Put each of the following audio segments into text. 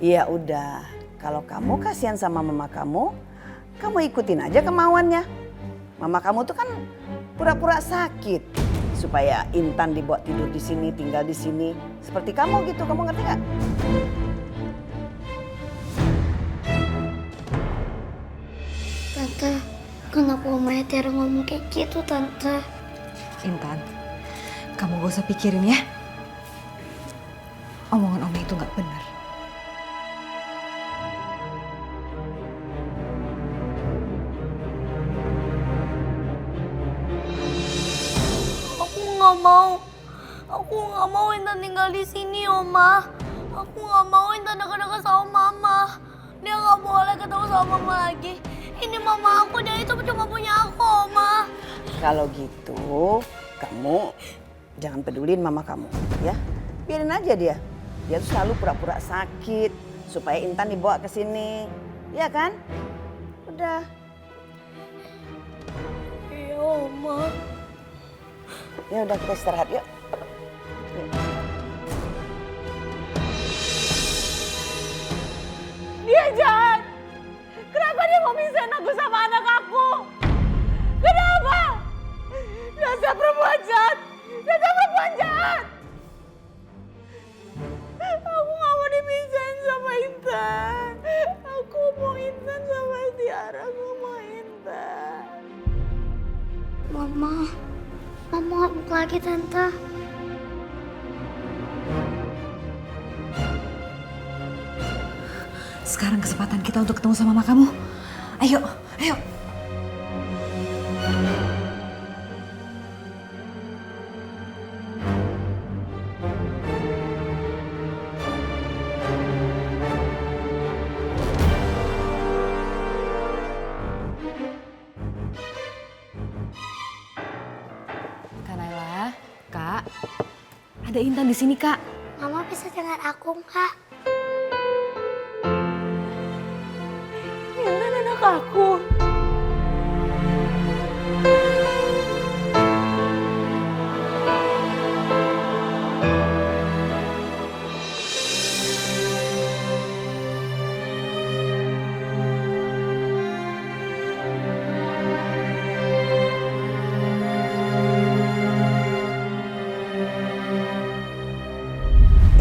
Ya udah, kalau kamu kasihan sama mama kamu ikutin aja kemauannya. Mama kamu tuh kan pura-pura sakit supaya Intan dibawa tidur di sini, tinggal di sini. Seperti kamu gitu, kamu ngerti gak? Tante, kenapa Oma Tiara ngomong kayak gitu, Tante? Intan, kamu gak usah pikirin ya. Omongan Oma itu gak benar. Aku nggak mau Intan tinggal di sini, Oma. Aku nggak mau Intan dekat-dekat sama Mama. Dia nggak boleh ketemu sama Mama lagi. Ini Mama aku, dia itu cuma punya aku, Oma. Kalau gitu, kamu jangan pedulin mama kamu, ya. Biarin aja dia. Dia tuh selalu pura-pura sakit supaya Intan dibawa ke sini. Ya kan? Udah. Iya, Oma. Ya udah, kita istirahat yuk. Dia jahat. Kenapa dia mau pisahin aku sama anak aku? Kenapa? Dasar perempuan jahat. Dasar perempuan jahat. Aku gak mau dipisahin sama Intan. Aku mau Intan sama Tiara. Aku mau Intan. Mama ngamuk lagi, Tante. Sekarang kesempatan kita untuk ketemu sama mama kamu. Ayo, ayo. Kak Naila, Kak. Ada Intan di sini, Kak. Mama bisa dengar aku, Kak? Intan anak aku.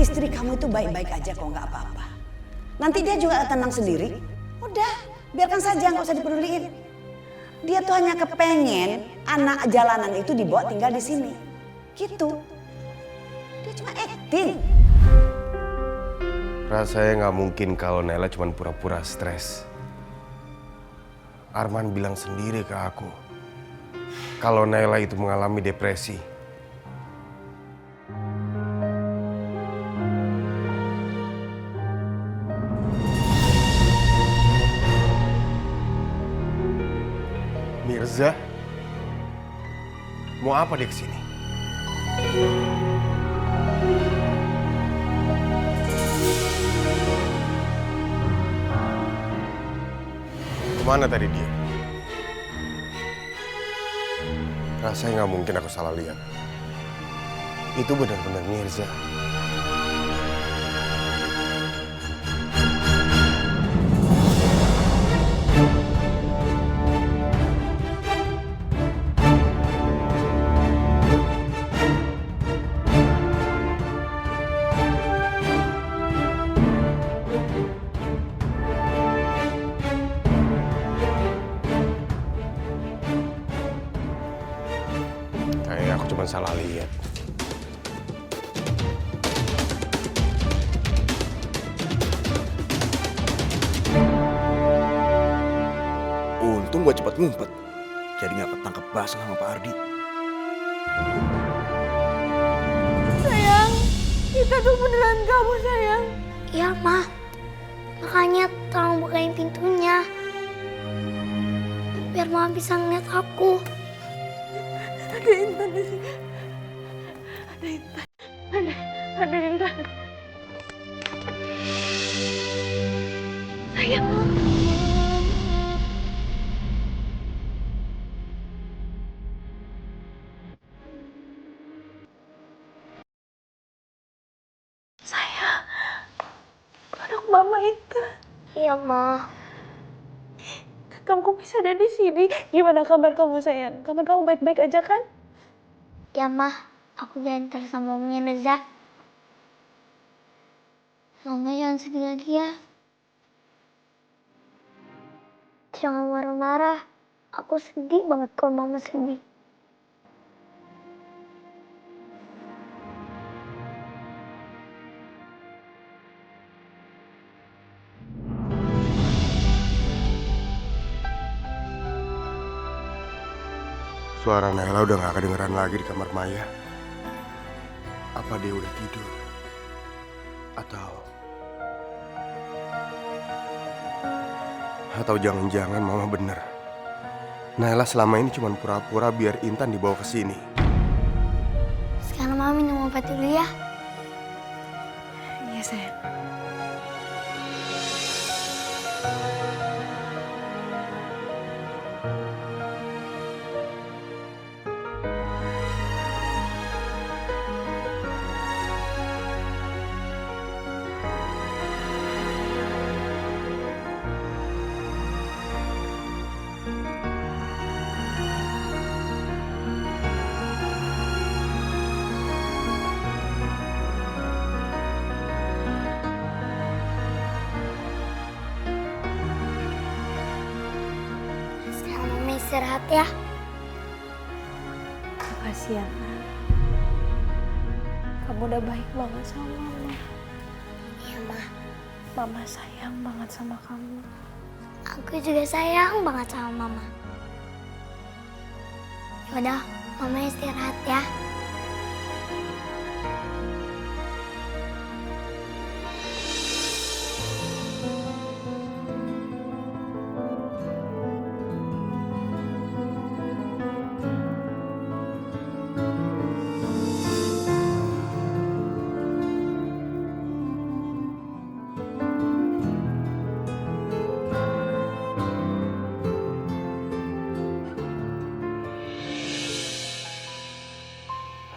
Istri kamu itu baik-baik aja kok, nggak apa-apa. Nanti dia juga tenang sendiri. Udah, biarkan saja, nggak usah dipeduliin. Dia tuh hanya kepengen anak jalanan itu dibawa tinggal di sini. Gitu. Dia cuma acting. Rasanya nggak mungkin kalau Naila cuma pura-pura stres. Arman bilang sendiri ke aku kalau Naila itu mengalami depresi. Mirza, mau apa dia kesini? Kemana tadi dia? Rasanya nggak mungkin aku salah lihat. Itu benar-benar Mirza. Kayaknya aku cuma salah lihat. Untung gua cepat ngumpet. Jadi nggak ketangkep basah sama Pak Ardi. Sayang, itu tuh beneran kamu, sayang. Iya, Ma. Makanya tolong bukain pintunya. Biar Mama bisa ngeliat aku. Ada Intan di sini. Ada Intan. Ada Intan. Sayang. Sayang. Peluk Mama Iya, Ma. Kamu kok bisa ada di sini? Gimana kabar kamu sayang? Kabar kamu baik-baik aja kan? Ya, Ma. Aku diantar sama Omnya Reza. Mama jangan sedih lagi ya. Jangan marah-marah. Aku sedih banget kalau Mama sedih. Suara Naila udah gak kedengeran lagi di kamar Maya. Apa dia udah tidur? Atau jangan-jangan Mama bener. Naila selama ini cuma pura-pura biar Intan dibawa ke sini. Sekarang Mama minum obat dulu ya. Iya sayang. Sekarang Mama istirahat ya. Makasih ya, Nak. Kamu udah baik banget sama Mama. Iya, Ma. Mama sayang banget sama kamu. Aku juga sayang banget sama Mama. Yaudah, Mama istirahat ya.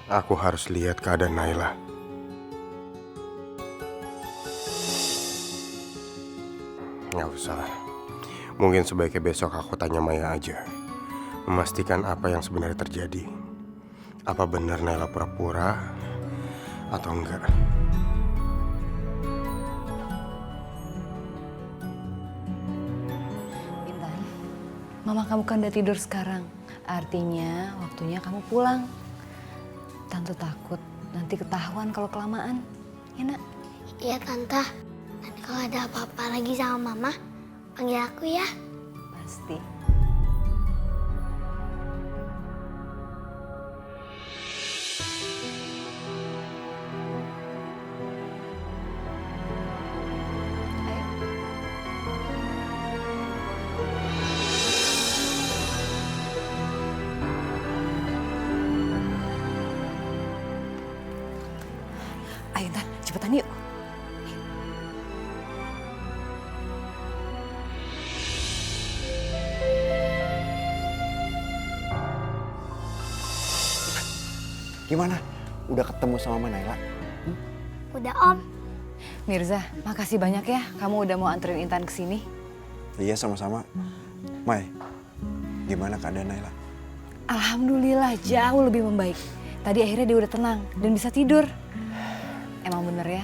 Aku harus lihat keadaan Naila. Nggak usah. Mungkin sebaiknya besok aku tanya Maya aja. Memastikan apa yang sebenarnya terjadi. Apa benar Naila pura-pura atau enggak? Intan, Mama kamu kan udah tidur sekarang. Artinya waktunya kamu pulang. Tante takut nanti ketahuan kalau kelamaan. Ya, Nak? Iya, Tante. Nanti kalau ada apa-apa lagi sama Mama, panggil aku ya. Pasti. Ayo Intan, cepetan yuk. Gimana? Udah ketemu sama Naila? Udah, Om. Mirza, makasih banyak ya kamu udah mau anterin Intan ke sini. Iya, sama-sama. Mai, gimana keadaan Naila? Alhamdulillah jauh lebih membaik. Tadi akhirnya dia udah tenang dan bisa tidur. Emang bener ya,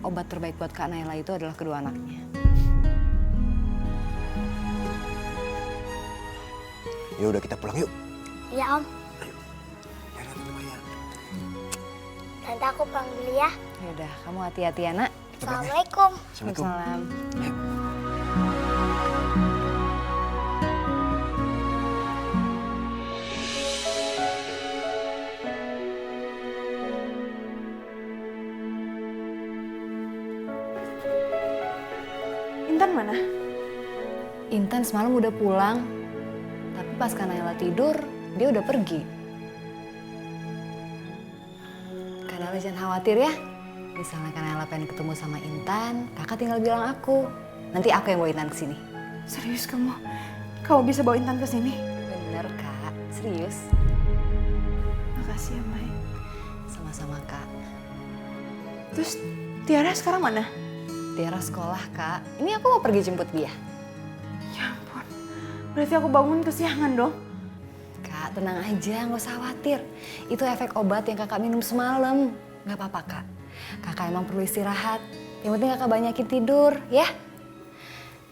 obat terbaik buat Kak Naila itu adalah kedua anaknya. Ya udah, kita pulang yuk. Iya, Om. Tante, aku pulang dulu ya. Yaudah, kamu hati-hati ya, Nak. Assalamualaikum. Assalamualaikum. Waalaikumsalam. Intan mana? Intan semalam udah pulang, tapi pas Kak Naila tidur, dia udah pergi. Kak Naila jangan khawatir ya. Misalnya Kak Naila pengen ketemu sama Intan, kakak tinggal bilang aku. Nanti aku yang bawa Intan ke sini. Serius kamu? Kamu bisa bawa Intan ke sini? Bener Kak, serius. Makasih ya, Mai. Sama-sama Kak. Terus Tiara sekarang mana? Tiara sekolah, Kak. Ini aku mau pergi jemput dia. Ya ampun, berarti aku bangun kesiangan dong. Kak, tenang aja, nggak usah khawatir. Itu efek obat yang kakak minum semalam. Nggak apa-apa, Kak. Kakak emang perlu istirahat. Yang penting kakak banyakin tidur, ya.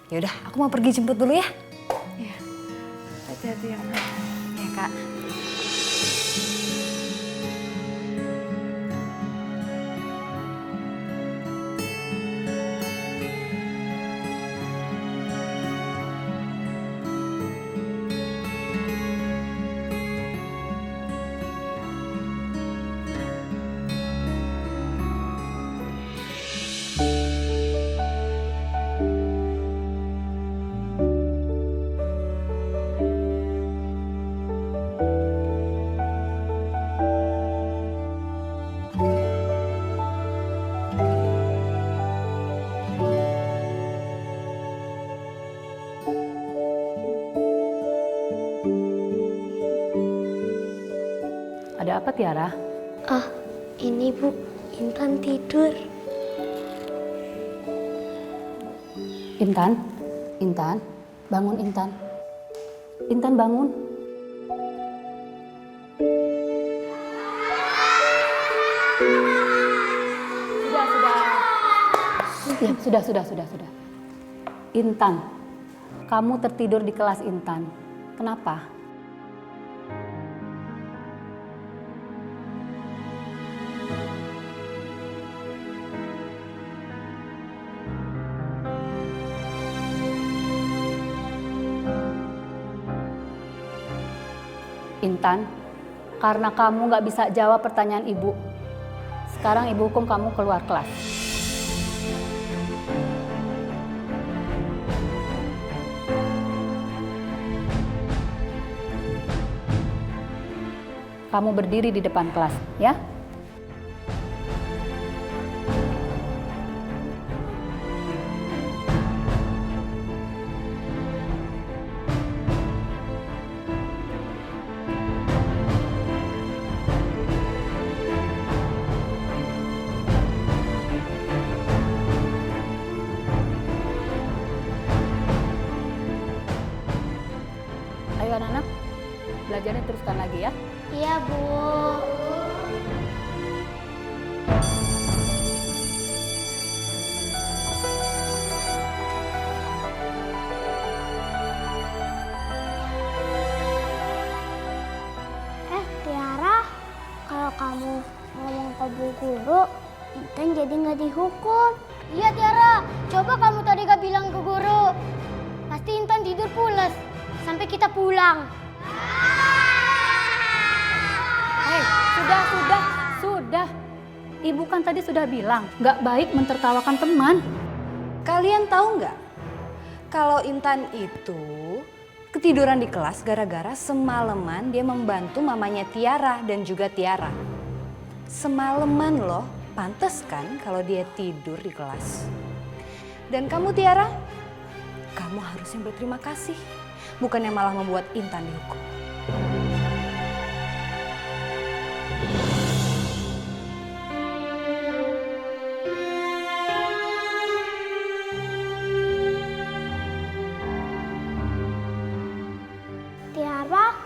Yaudah, aku mau pergi jemput dulu ya. Iya, hati-hati ya, Nak. Ya, Kak. Ada apa Tiara? Ah, ini Bu, Intan tidur. Intan? Intan? Bangun Intan. Intan bangun. Sudah. Intan, kamu tertidur di kelas Intan. Kenapa? Intan, karena kamu nggak bisa jawab pertanyaan ibu. Sekarang ibu hukum kamu keluar kelas. Kamu berdiri di depan kelas, ya? Ayo anak-anak, belajarnya teruskan lagi ya. Iya, Bu. Tiara, kalau kamu ngomong ke Bu Guru, Intan jadi nggak dihukum. Iya, Tiara. Coba kamu tadi gak bilang ke Guru. Pasti Intan tidur pulas sampai kita pulang. Hei, sudah. Ibu kan tadi sudah bilang, nggak baik mentertawakan teman. Kalian tahu nggak? Kalau Intan itu ketiduran di kelas gara-gara semalaman dia membantu mamanya Tiara dan juga Tiara. Semalaman loh, pantes kan kalau dia tidur di kelas. Dan kamu Tiara, kamu harusnya berterima kasih. Bukannya malah membuat Intan dihukum. Tiara,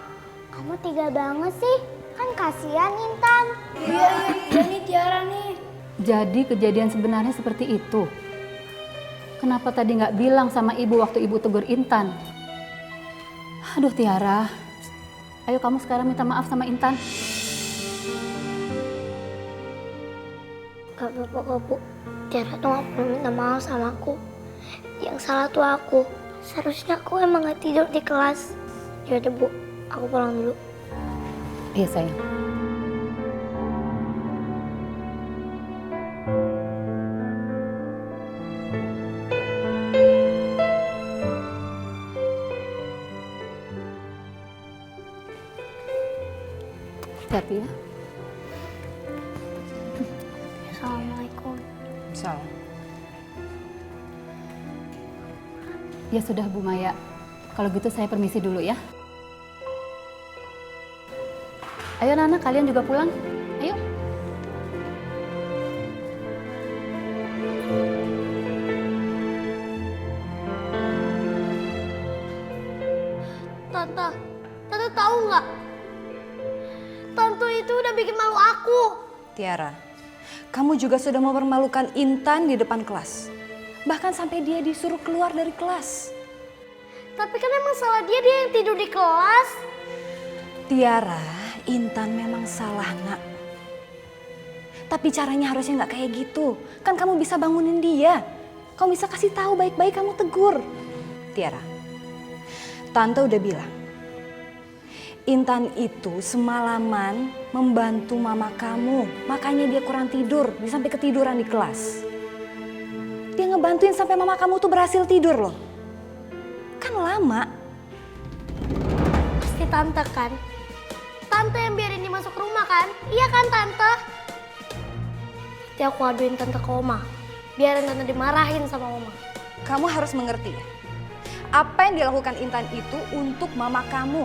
kamu tega banget sih. Kan kasihan Intan. Iya nih Tiara nih. Jadi kejadian sebenarnya seperti itu. Kenapa tadi nggak bilang sama ibu waktu ibu tegur Intan? Aduh Tiara, ayo kamu sekarang minta maaf sama Intan. Gak apa-apa kok Bu. Tiara tuh gak perlu minta maaf sama aku. Yang salah tuh aku. Seharusnya aku emang gak tidur di kelas. Yaudah Bu, aku pulang dulu. Iya sayang. Hati-hati ya. Assalamualaikum. Salam. Ya sudah Bu Maya, kalau gitu saya permisi dulu ya. Ayo anak-anak, kalian juga pulang. Ayo. tahu nggak? Tante itu udah bikin malu aku. Tiara, kamu juga sudah mempermalukan Intan di depan kelas. Bahkan sampai dia disuruh keluar dari kelas. Tapi kan emang salah dia yang tidur di kelas. Tiara, Intan memang salah, Nak. Tapi caranya harusnya nggak kayak gitu. Kan kamu bisa bangunin dia. Kamu bisa kasih tahu baik-baik, kamu tegur. Tiara, Tante udah bilang, Intan itu semalaman membantu mama kamu. Makanya dia kurang tidur, dia sampai ketiduran di kelas. Dia ngebantuin sampai mama kamu tuh berhasil tidur loh. Kan lama. Pasti tante kan? Tante yang biarin dia masuk rumah kan? Iya kan tante? Nanti aku aduin tante ke oma. Biarin tante dimarahin sama oma. Kamu harus mengerti ya. Apa yang dilakukan Intan itu untuk mama kamu.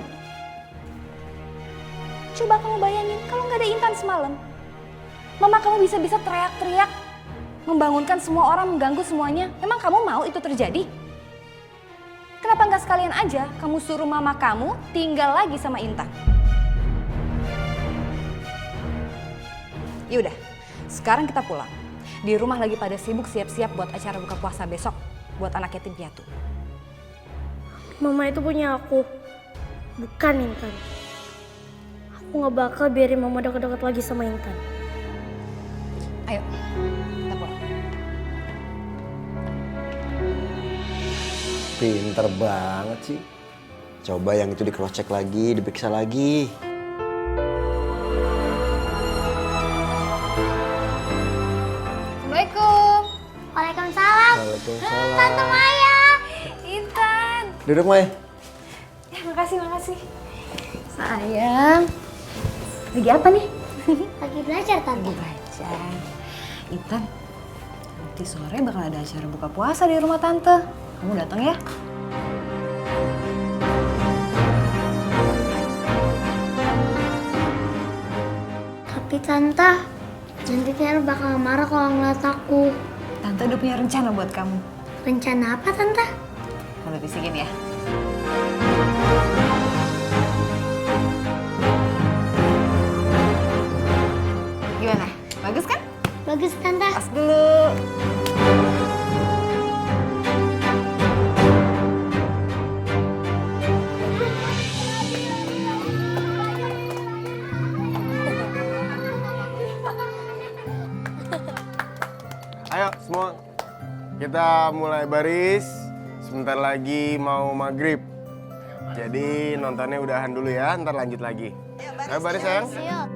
Coba kamu bayangin kalau nggak ada Intan semalam. Mama kamu bisa-bisa teriak-teriak. Membangunkan semua orang, mengganggu semuanya. Emang kamu mau itu terjadi? Kenapa nggak sekalian aja kamu suruh mama kamu tinggal lagi sama Intan? Yaudah, sekarang kita pulang. Di rumah lagi pada sibuk siap-siap buat acara buka puasa besok. Buat anak yatim piatu. Mama itu punya aku. Bukan Intan. Aku gak bakal biarin mama deket-deket lagi sama Intan. Ayo, kita pulang. Pinter banget sih. Coba yang itu di cross check lagi, diperiksa lagi. Assalamualaikum. Waalaikumsalam. Waalaikumsalam. Tante Maya. Intan. Duduk, Mai. Ya, makasih. Sayang. Lagi apa nih? Lagi belajar tante. Baca. Intan, nanti sore bakal ada acara buka puasa di rumah Tante. Kamu datang ya? Tapi tante, nanti Tiara bakal marah kalau ngeliat aku. Tante udah punya rencana buat kamu. Rencana apa tante? Kamu bisikin ya. Gimana? Bagus kan? Bagus tante. Pas dulu. Ayo semua, kita mulai baris. Sebentar lagi mau maghrib. Jadi nontonnya udahan dulu ya, ntar lanjut lagi. Ayo baris sayang. Siap.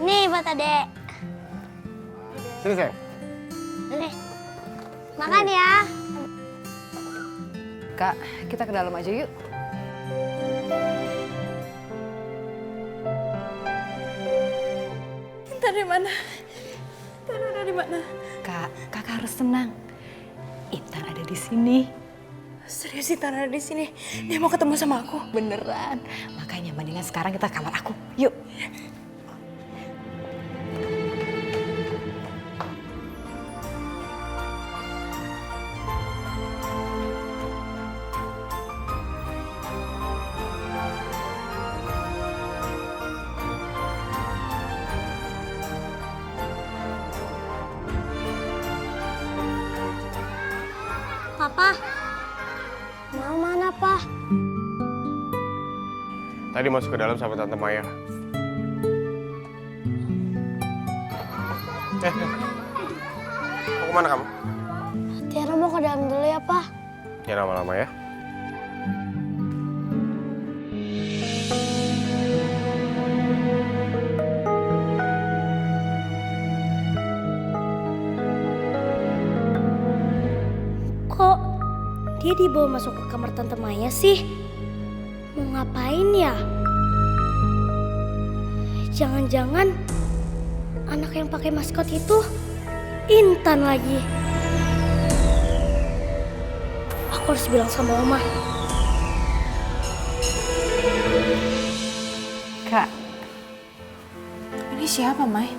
Nih buat adek. Sini sayang. Nih. Makan ya. Kak, kita ke dalam aja yuk. Intan di mana? Intan udah di mana? Kak, kakak harus tenang. Intan ada di sini. Serius Intan ada di sini. Dia mau ketemu sama aku. Beneran. Makanya mendingan sekarang kita ke kamar aku. Yuk. Papa. Mau mana, Pa? Tadi masuk ke dalam sama Tante Maya. Mau kemana kamu? Tiara mau ke dalam dulu ya, Pa. Ya lama-lama ya. Kok dia dibawa masuk ke kamar Tante Maya sih? Mau ngapain ya? Jangan-jangan anak yang pakai maskot itu Intan lagi. Aku harus bilang sama Oma. Kak, Ini siapa, Mai?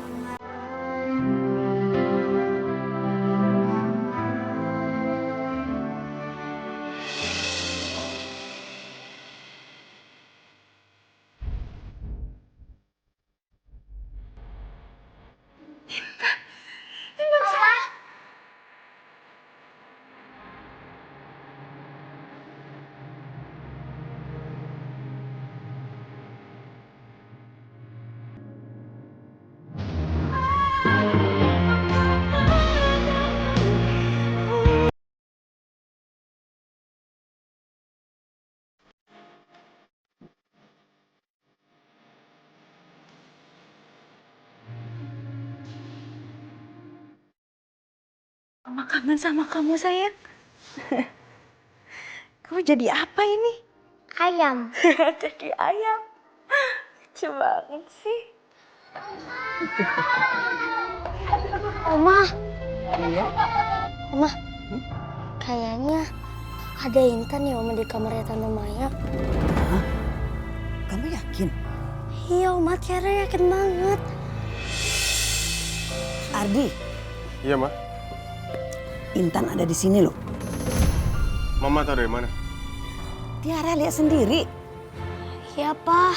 Mama kangen sama kamu sayang. Kamu jadi apa ini? Ayam. Jadi ayam. Lucu banget sih. Oma. Iya? Oma, kayaknya ada Intan ya Oma di kamarnya Tante Maya. Kamu yakin? Iya Oma, Tiara yakin banget. Ardi, Iya, Ma. Intan ada di sini loh. Mama tahu dari mana? Tiara lihat sendiri. Iya Pak.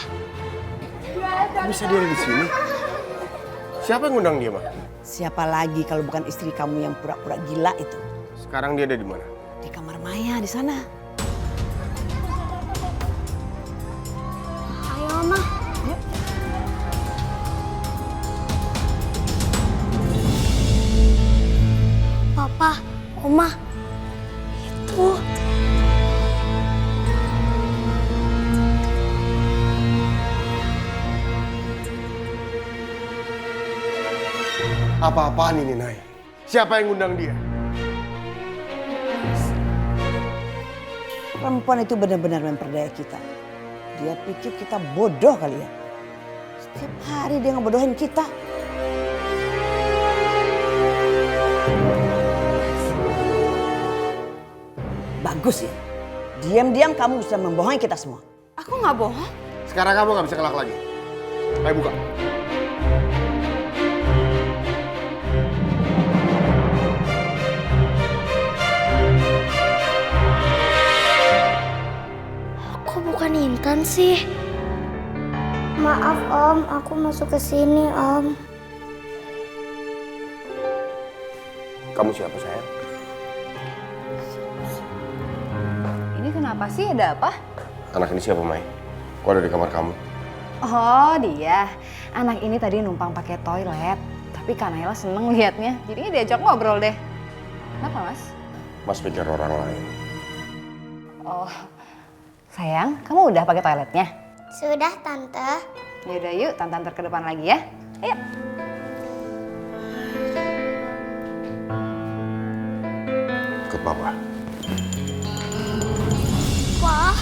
Kok bisa dia ada di sini? Siapa yang ngundang dia, Ma? Siapa lagi kalau bukan istri kamu yang pura-pura gila itu? Sekarang dia ada di mana? Di kamar Maya di sana. Ayo Oma. Papa, Oma, itu. Apa-apaan ini, Nay? Siapa yang ngundang dia? Perempuan itu benar-benar memperdaya kita. Dia pikir kita bodoh kali ya. Setiap hari dia ngebodohin kita. Bagus ya. Diam-diam kamu bisa membohongi kita semua. Aku nggak bohong. Sekarang kamu nggak bisa kelak lagi. Ayo buka. Kok bukan Intan sih? Maaf Om, aku masuk ke sini Om. Kamu siapa, sayang? Ini kenapa sih? Ada apa? Anak ini siapa, Mai? Kok ada di kamar kamu? Oh dia, anak ini tadi numpang pakai toilet. Tapi Kak Naila seneng liatnya, jadinya diajak ngobrol deh. Kenapa Mas? Mas pikir orang lain. Oh, sayang, kamu udah pakai toiletnya? Sudah Tante. Yaudah yuk, Tante antar ke depan lagi ya. Ayo. Ikut Papa. Wah,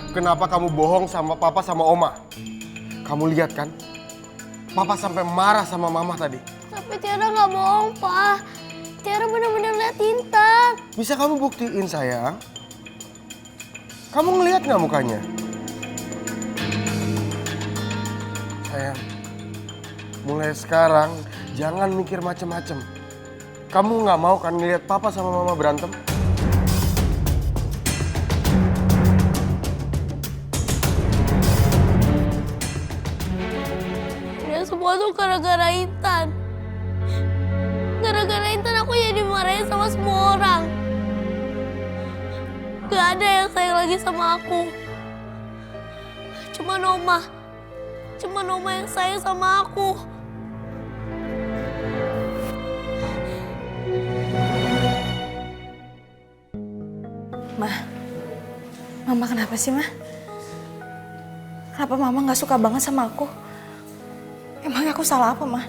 Kenapa kamu bohong sama Papa sama Oma? Kamu lihat kan? Papa sampai marah sama Mama tadi. tapi Tiara nggak bohong Pak. Tiara benar-benar lihat Intan. Bisa kamu buktiin, sayang? Kamu ngelihat nggak mukanya? Sayang, mulai sekarang jangan mikir macem-macem. Kamu nggak mau kan ngelihat Papa sama Mama berantem? Ini semua tuh gara-gara Intan. Gara-gara Intan aku jadi dimarahin sama semua orang. Gak ada yang sayang lagi sama aku. Cuma Oma. Cuma Oma yang sayang sama aku. Mama kenapa sih, Ma? Kenapa Mama nggak suka banget sama aku? Emangnya aku salah apa, Ma?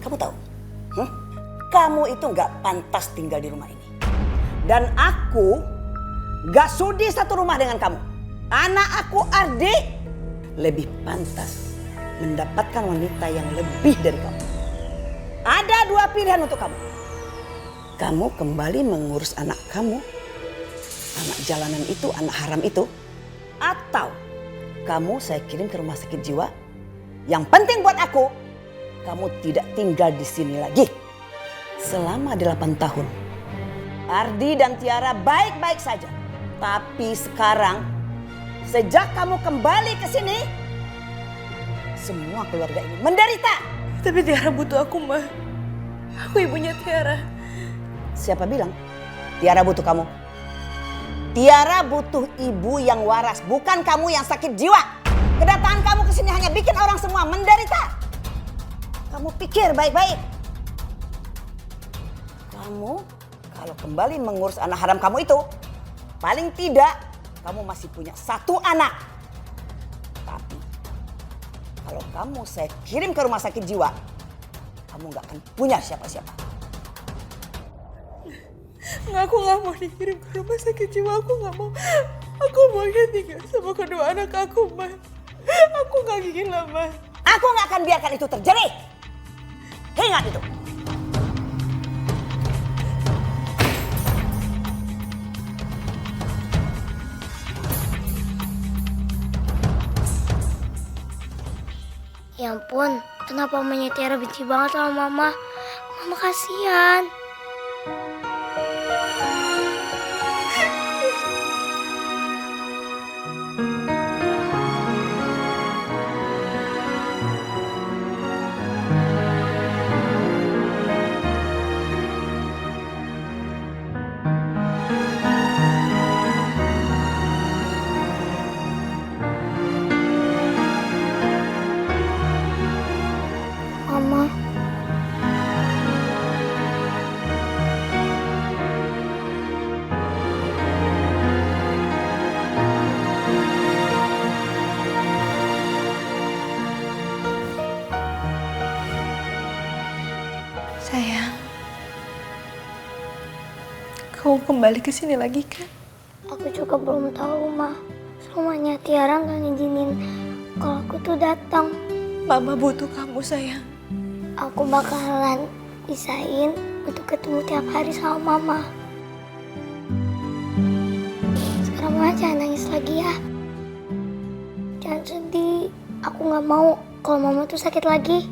Kamu tahu? Kamu itu nggak pantas tinggal di rumah ini. Dan aku nggak sudi satu rumah dengan kamu. Anak aku Ardi lebih pantas mendapatkan wanita yang lebih dari kamu. Ada dua pilihan untuk kamu. Kamu kembali mengurus anak kamu, anak jalanan itu, anak haram itu. Atau kamu saya kirim ke rumah sakit jiwa. Yang penting buat aku, kamu tidak tinggal di sini lagi. Selama 8 tahun, Ardi dan Tiara baik-baik saja. Tapi sekarang, sejak kamu kembali ke sini, semua keluarga ini menderita. Tapi Tiara butuh aku, Ma. Aku ibunya Tiara. Siapa bilang Tiara butuh kamu? Tiara butuh ibu yang waras, bukan kamu yang sakit jiwa. Kedatangan kamu ke sini hanya bikin orang semua menderita. Kamu pikir baik-baik. Kamu kalau kembali mengurus anak haram kamu itu, paling tidak kamu masih punya satu anak. Tapi kalau kamu saya kirim ke rumah sakit jiwa, kamu nggak akan punya siapa-siapa. Nggak, aku nggak mau dikirim ke rumah sakit jiwa. Aku nggak mau. Aku maunya tinggal sama kedua anak aku, Ma. Aku nggak gila, Ma. Aku nggak akan biarkan itu terjadi. Ingat itu. Ya ampun, kenapa mamanya Tiara benci banget sama Mama? Mama kasihan. Mama. Sayang, kamu kembali ke sini lagi kan? Aku juga belum tahu, Ma. Semuanya Tiara nggak ngizinin kalau aku tuh datang. Mama butuh kamu, sayang. Aku bakalan bisain untuk ketemu tiap hari sama Mama. Sekarang Mama jangan nangis lagi ya. Jangan sedih. Aku nggak mau kalau Mama tuh sakit lagi.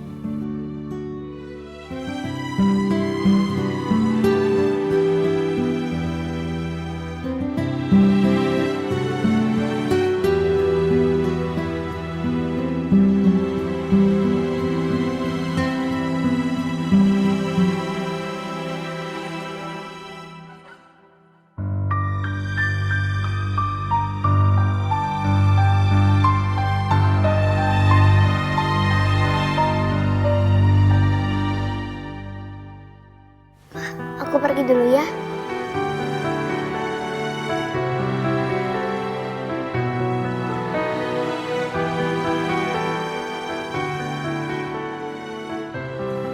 Aku pergi dulu ya.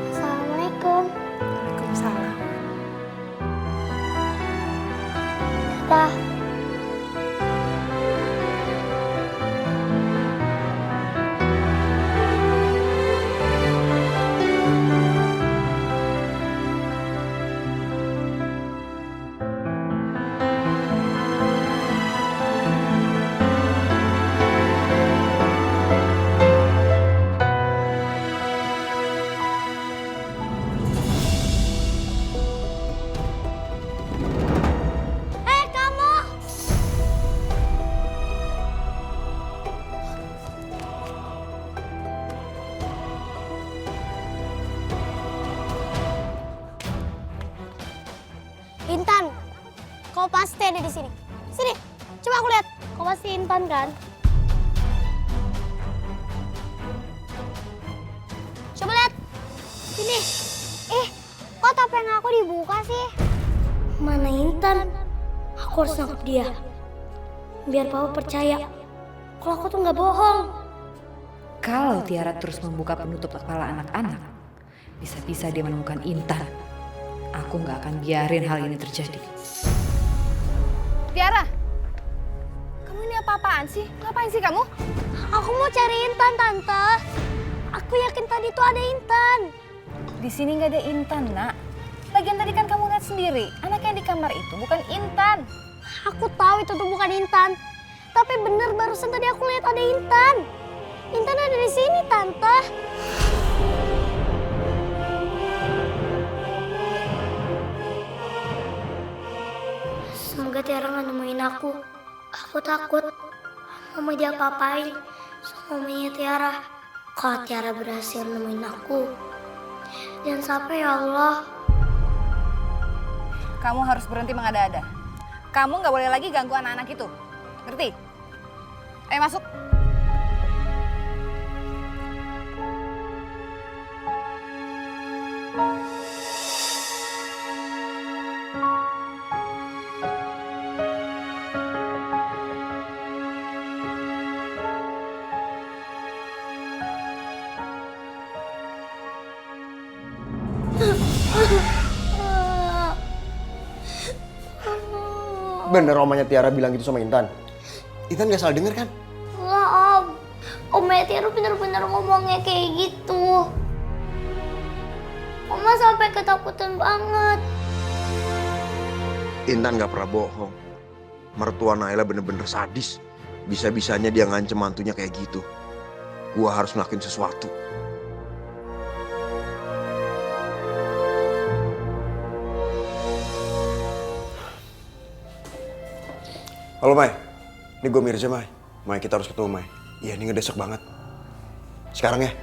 Assalamualaikum. Waalaikumsalam. Dah. Kamu! Intan, kau pasti ada di sini. Sini, coba aku lihat. Kau pasti Intan kan? Coba lihat. Sini. Kok topeng aku dibuka sih? Mana Intan? Aku harus nangkep dia. Biar Papa percaya kalau aku tuh nggak bohong. Kalau Tiara terus membuka penutup kepala anak-anak, bisa-bisa dia menemukan Intan. Aku nggak akan biarin hal ini terjadi. Tiara, kamu ini apa-apaan sih? Ngapain sih kamu? Aku mau cari Intan, Tante. Aku yakin tadi tuh ada Intan. Di sini nggak ada Intan, Nak. Lagian tadi kan kamu lihat sendiri, anak yang di kamar itu bukan Intan. Aku tahu itu tuh bukan Intan. Tapi bener barusan tadi aku lihat ada Intan. Intan ada di sini, Tante. Semoga Tiara nggak nemuin aku. Aku takut Mama diapa-apain sama mamanya Tiara. Kalau Tiara berhasil nemuin aku, jangan sampai ya Allah. Kamu harus berhenti mengada-ada. Kamu nggak boleh lagi ganggu anak-anak itu. Ngerti? Ayo masuk. Bener omanya Tiara bilang gitu sama Intan? Intan gak salah denger kan? Enggak, Om. Omnya Tiara bener-bener ngomongnya kayak gitu. Oma sampai ketakutan banget. Intan gak pernah bohong. Mertua Naila bener-bener sadis. Bisa-bisanya dia ngancem mantunya kayak gitu. Gua harus ngelakuin sesuatu. Halo Mai, ini gue Mirza Mai. Mai, kita harus ketemu Mai. Iya, ini ngedesek banget. Sekarang ya.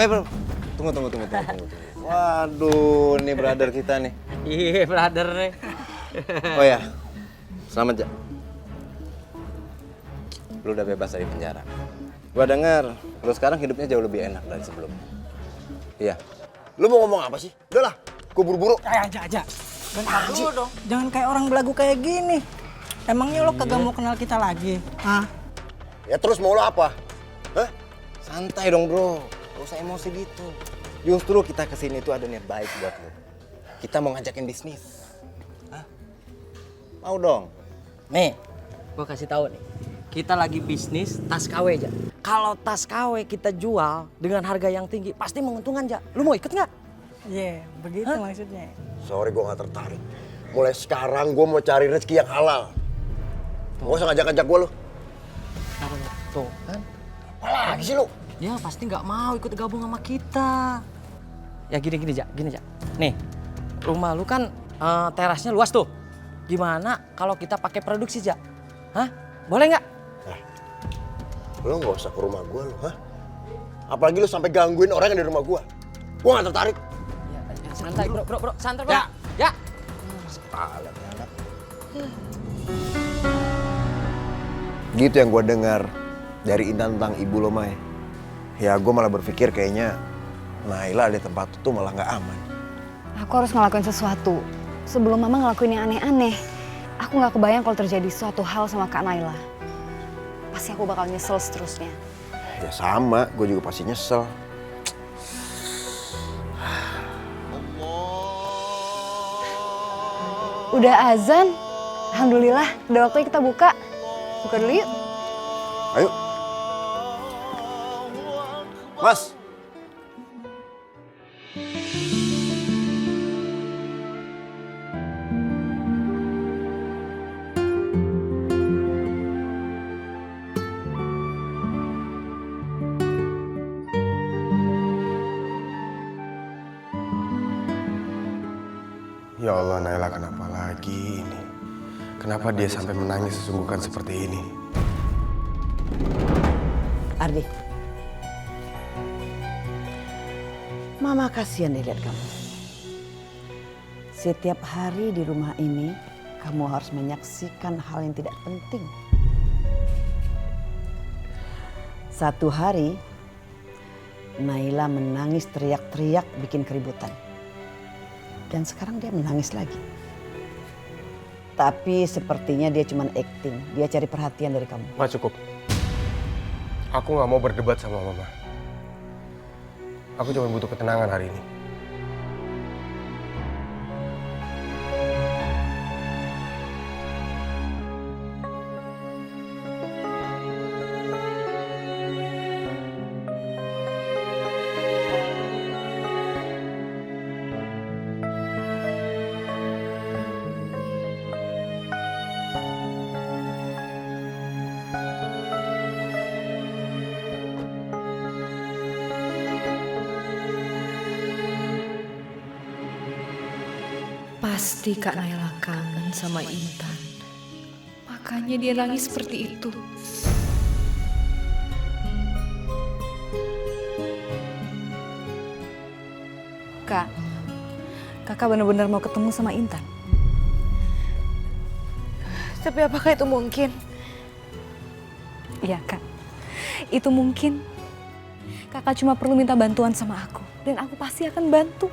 Bro, tunggu. Waduh, ini brother kita nih. Iya, brother nih. Oh ya, selamat ya. Lu udah bebas dari penjara. Gua denger, lu sekarang hidupnya jauh lebih enak dari sebelumnya. Iya. Lu mau ngomong apa sih? Udah lah, gue buru-buru. Aja. Bentar dulu dong. Jangan kayak orang belagu kayak gini. Emangnya lo kagak mau kenal kita lagi? Hah? Ya terus mau lo apa? Hah? Santai dong, bro. Gak usah emosi gitu. Justru kita kesini tuh ada niat baik buat lu. Kita mau ngajakin bisnis. Hah? Mau dong? Nih, gua kasih tahu nih. Kita lagi bisnis tas KW aja. Kalau tas KW kita jual dengan harga yang tinggi, pasti menguntungkan, Ja. Lu mau ikut nggak? Iya, begitu maksudnya. Sorry, gue gak tertarik. Mulai sekarang gue mau cari rezeki yang halal. Gak usah ngajak-ngajak gue lu. Tuh, kan? Apa lagi sih lu? Dia pasti nggak mau ikut gabung sama kita. Ya gini, Ja. Nih, rumah lu kan terasnya luas tuh. Gimana kalau kita pakai produksi, Ja? Hah? Boleh nggak? Lu gak usah ke rumah gue lu, hah? Apalagi lu sampai gangguin orang yang di rumah gue. Gue gak tertarik. Ya, santai, bro. Santai, bro. Ya. Kepala anak. Gitu yang gue dengar dari Intan tentang ibu lo, Mai. Ya gue malah berpikir kayaknya Naila di tempat itu malah gak aman. Aku harus ngelakuin sesuatu sebelum Mama ngelakuin yang aneh-aneh. Aku nggak kebayang kalau terjadi suatu hal sama Kak Naila. Pasti aku bakal nyesel seterusnya. Ya sama, gue juga pasti nyesel. Udah azan, alhamdulillah. Udah waktunya kita buka. Buka dulu yuk. Ayo. Mas. Ya Allah, Naila kenapa lagi ini? Kenapa dia sampai menangis sesungguhkan seperti ini? Ardi, Mama kasihan deh lihat kamu. Setiap hari di rumah ini, kamu harus menyaksikan hal yang tidak penting. Satu hari, Naila menangis teriak-teriak bikin keributan. Dan sekarang dia menangis lagi. Tapi sepertinya dia cuma acting. Dia cari perhatian dari kamu. Ma, cukup. Aku nggak mau berdebat sama Mama. Aku cuma butuh ketenangan hari ini. Pasti Kak Naila kangen sama Intan. Makanya dia nangis seperti itu. Kak, Kakak benar-benar mau ketemu sama Intan. Tapi apakah itu mungkin? Iya, Kak. Itu mungkin. Kakak cuma perlu minta bantuan sama aku. Dan aku pasti akan bantu.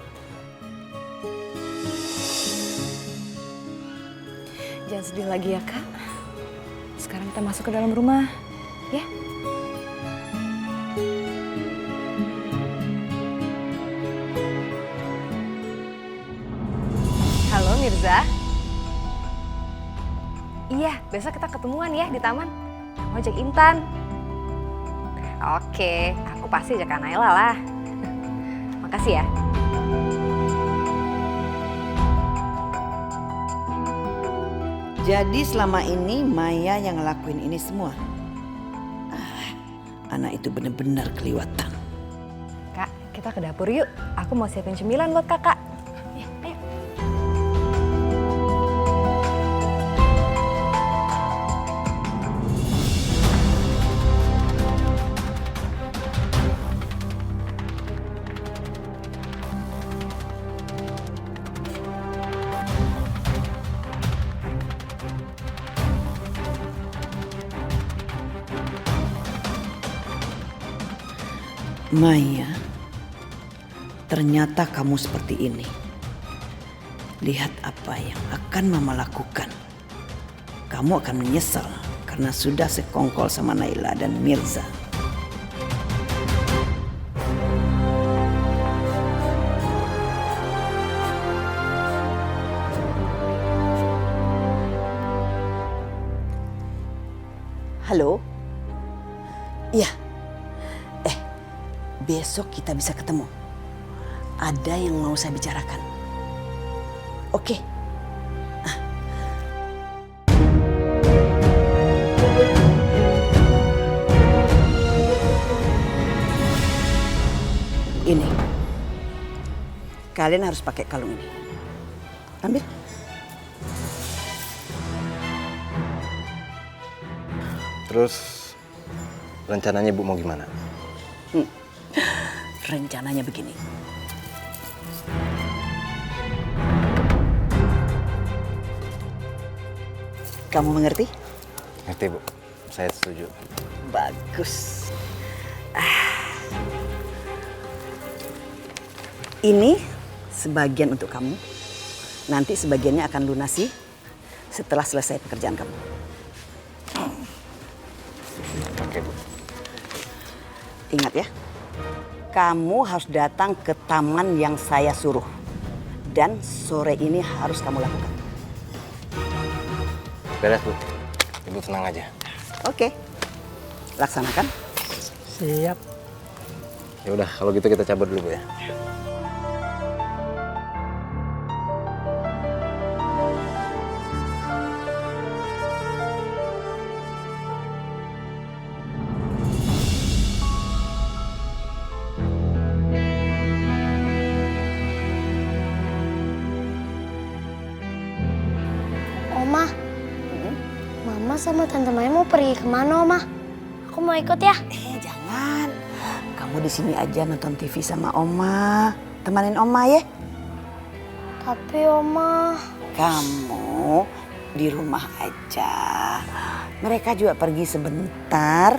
Jangan sedih lagi ya, Kak. Sekarang kita masuk ke dalam rumah, ya. Mirza. Iya, besok kita ketemuan ya di taman. Mau ajak Intan. Oke, aku pasti ajak Naila lah. Makasih ya. Jadi selama ini Maya yang ngelakuin ini semua. Anak itu benar-benar keliwatan. Kak, kita ke dapur yuk. Aku mau siapin cemilan buat kakak. Ya, ayo. Maya, ternyata kamu seperti ini. Lihat apa yang akan Mama lakukan. Kamu akan menyesal karena sudah sekongkol sama Naila dan Mirza. Halo? Iya. Besok kita bisa ketemu. Ada yang mau saya bicarakan. Oke. Ini. Kalian harus pakai kalung ini. Ambil. Terus rencananya Bu mau gimana? Rencananya begini. Kamu mengerti? Ngerti Bu, saya setuju. Bagus. Ini sebagian untuk kamu. Nanti sebagiannya akan lunasi setelah selesai pekerjaan kamu. Oke Bu. Ingat ya, kamu harus datang ke taman yang saya suruh. Dan sore ini harus kamu lakukan. Beres Bu, Ibu tenang aja. Oke, laksanakan. Siap. Ya udah, kalau gitu kita cabut dulu Bu ya. Oma, Mama sama Tante Maya mau pergi kemana, Oma? Aku mau ikut ya. Jangan. Kamu di sini aja nonton TV sama Oma. Temanin Oma ya. Tapi Oma... Kamu di rumah aja. Mereka juga pergi sebentar.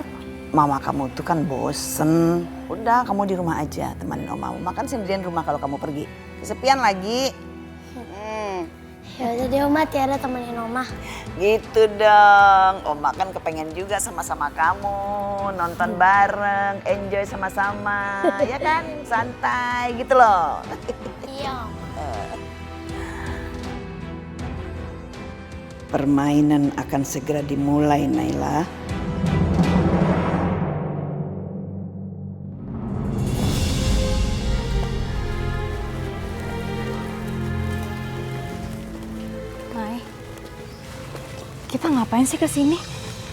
Mama kamu tuh kan bosen. Udah kamu di rumah aja temanin Oma. Oma kan sendirian rumah kalau kamu pergi. Kesepian lagi. Ya udah deh Oma, Tiara temenin Oma. Gitu dong. Oma kan kepengen juga sama-sama kamu. Nonton bareng, enjoy sama-sama. Ya kan? Santai gitu loh. Iya. Permainan akan segera dimulai, Naila. Mai, kita ngapain sih kesini?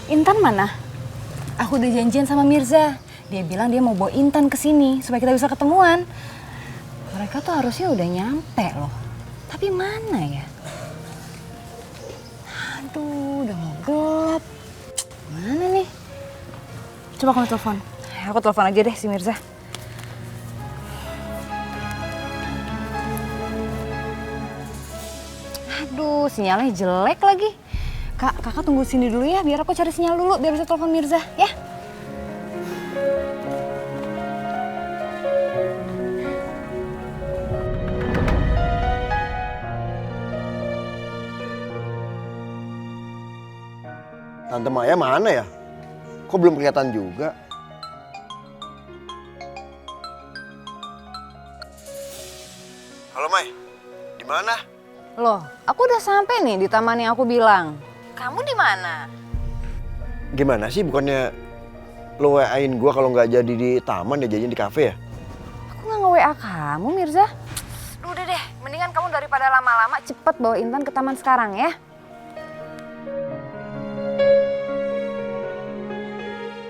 Intan mana? Aku udah janjian sama Mirza. Dia bilang dia mau bawa Intan kesini supaya kita bisa ketemuan. Mereka tuh harusnya udah nyampe loh. Tapi mana ya? Aduh, udah mau gelap. Mana nih? Coba kamu telepon. Aku telepon aja deh si Mirza. Aduh, sinyalnya jelek lagi. Kakak tunggu sini dulu ya, biar aku cari sinyal dulu, biar bisa telepon Mirza, ya. Tante Maya mana ya? Kok belum kelihatan juga? Halo Mai, di mana? Loh, aku udah sampai nih di taman yang aku bilang. Kamu di mana? Gimana sih, bukannya lo WA-in gue kalau nggak jadi di taman ya jadinya di kafe ya? Aku nggak nge-WA kamu, Mirza. Udah deh, mendingan kamu daripada lama-lama cepet bawa Intan ke taman sekarang ya.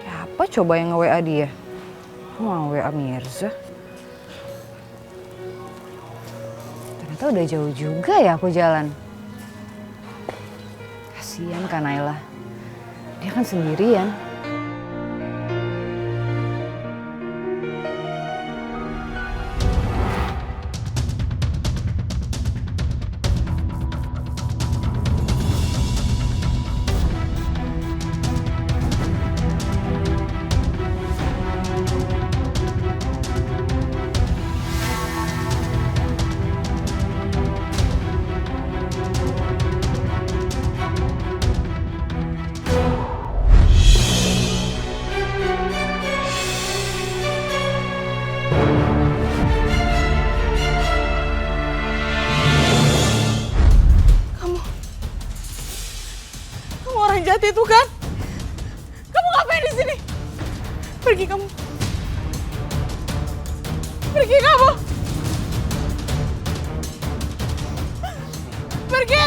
Siapa coba yang nge-WA dia? Aku mau WA Mirza. Ternyata udah jauh juga ya aku jalan. Kasian kan Naila. Dia kan sendirian. Kamu orang jahat itu kan? Kamu ngapain di sini? Pergi kamu. Pergi kamu. Pergi.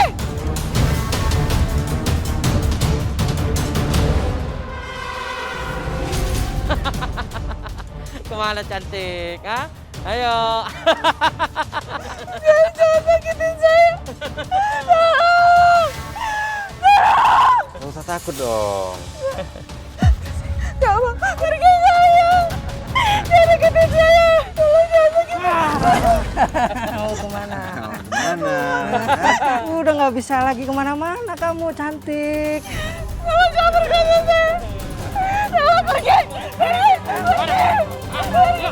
Kemana cantik? Ah? Ayo. Jangan sakitin saya. Gak usah takut dong. Kamu pergi sayang. Jangan deketin saya. Tolong jangan sakitin saya. Mau kemana? Mana? Udah nggak bisa lagi kemana-mana kamu cantik. Tolong jangan pergi saya. Tolong pergi. Pergi. Pergi.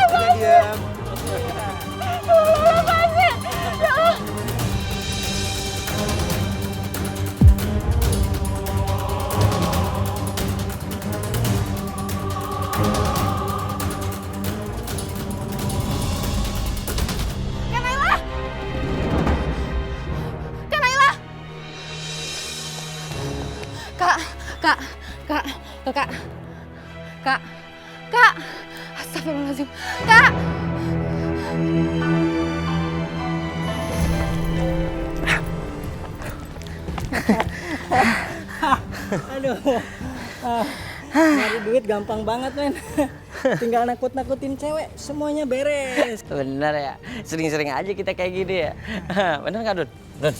Udah diam. Lepasin. Kak, astagfirullahaladzim. Kak! Aduh. Nyari duit gampang banget men. Tinggal nakut-nakutin cewek, semuanya beres. Bener ya, sering-sering aja kita kayak gini ya. Bener nggak Dun? Dun,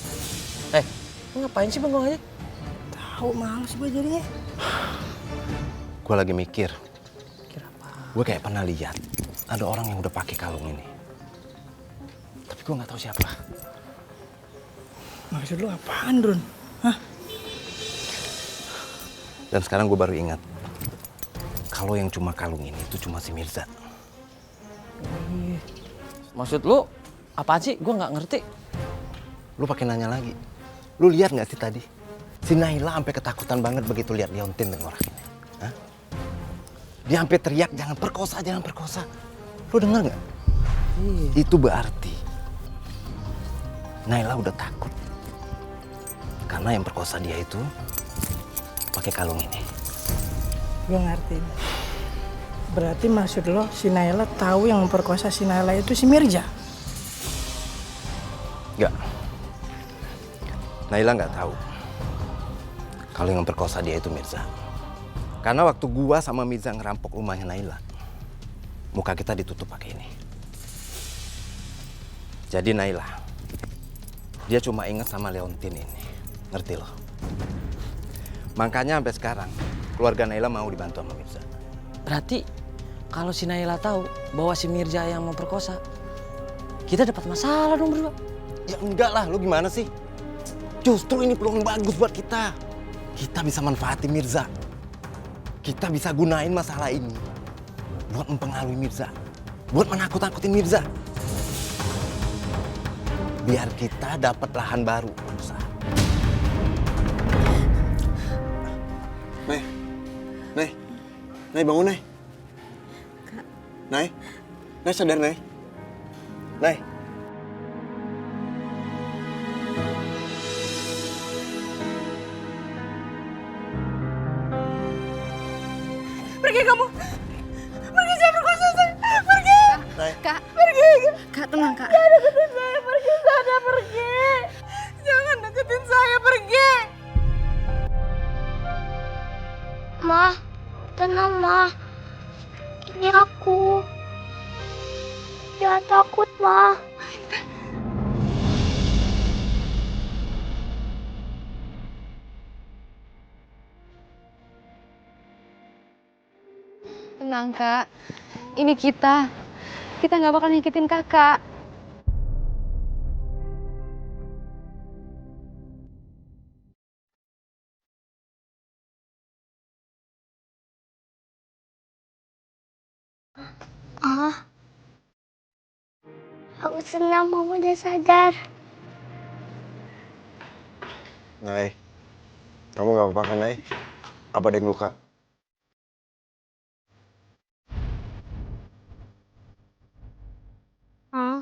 lu ngapain sih bengong aja? Tahu males gue jadinya. Gue lagi mikir. Gue kayak pernah lihat ada orang yang udah pakai kalung ini. Tapi gue nggak tahu siapa. Maksud lu apaan, Drun? Hah? Dan sekarang gue baru ingat. Kalau yang cuma kalung ini itu cuma si Mirza. Maksud lu apaan sih? Gue nggak ngerti. Lu pakai nanya lagi. Lu lihat nggak sih tadi? Si Naila sampai ketakutan banget begitu lihat Leontin dengan orang ini. Hah? Dia sampai teriak jangan perkosa, jangan perkosa. Lu dengar nggak? Itu berarti Naila udah takut. Karena yang perkosa dia itu pakai kalung ini. Gue ngerti. Berarti maksud lo si Naila tahu yang memperkosa si Naila itu si Mirza? Enggak. Naila nggak tahu kalau yang memperkosa dia itu Mirza. Karena waktu gua sama Mirza ngerampok rumahnya Naila, muka kita ditutup pakai ini. Jadi Naila, dia cuma ingat sama Leontin ini. Ngerti lo? Makanya sampai sekarang keluarga Naila mau dibantu sama Mirza. Berarti kalau si Naila tahu bahwa si Mirza yang memperkosa, kita dapat masalah dong berdua. Ya enggak lah, lu gimana sih? Justru ini peluang bagus buat kita. Kita bisa manfaatin Mirza. Kita bisa gunain masalah ini buat mempengaruhi Mirza. Buat menakut-nakutin Mirza. Biar kita dapat lahan baru berusaha. Nay bangun Nay. Nay sadar Nay. Nay, Pergi, jangan perkosa saya. Pergi. Kak, Pergi. Kak tenang Kak. Jangan deketin saya, pergi sana, pergi. Jangan deketin saya, pergi. Ma, tenang Ma. Ini aku. Jangan takut Ma. Tenang Kak, ini kita. Kita nggak bakal nyakitin Kakak. Ah, aku senang Mama udah sadar. Nay, kamu gak apa-apa kan, Nay? Apa ada yang luka? Oh,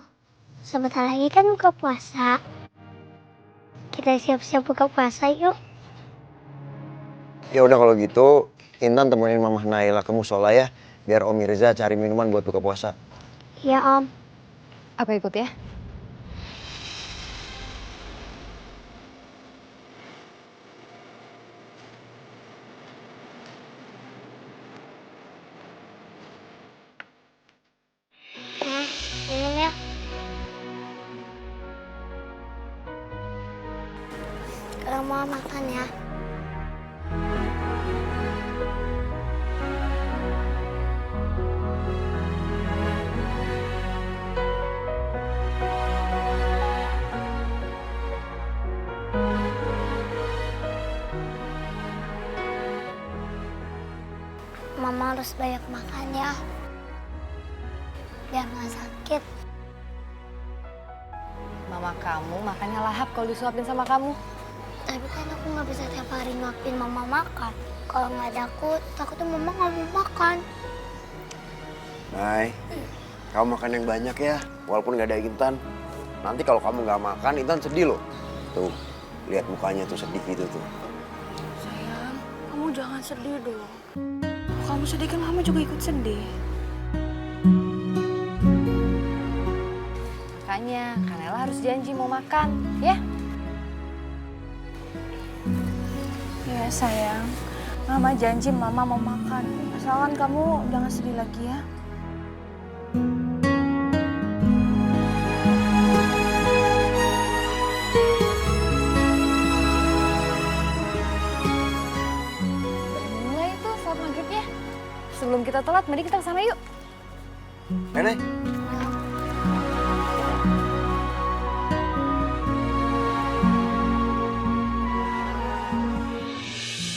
sebentar lagi kan buka puasa. Kita siap-siap buka puasa yuk. Ya udah kalau gitu, Intan temenin Mama Naila ke musola ya, biar Om Mirza cari minuman buat buka puasa. Ya Om. Apa ikut ya? Minum ya. Kalau mau makan ya. Mama harus banyak makan ya. Biar nggak sakit. Mama kamu makannya lahap kalau disuapin sama kamu. Tapi kan aku nggak bisa tiap hari ngapin Mama makan. Kalau nggak ada aku, takutnya Mama nggak mau makan. Nay, kamu makan yang banyak ya, walaupun gak ada Intan. Nanti kalau kamu gak makan, Intan sedih loh. Tuh, lihat mukanya tuh sedih gitu tuh. Sayang, kamu jangan sedih dong. Kalau kamu sedih kan Mama juga ikut sedih. Makanya, Kanela harus janji mau makan, ya? Ya sayang, Mama janji Mama mau makan. Asalkan kamu jangan sedih lagi ya. Mulai tuh saat maghrib ya. Sebelum kita telat, mari kita kesana yuk. Nenek,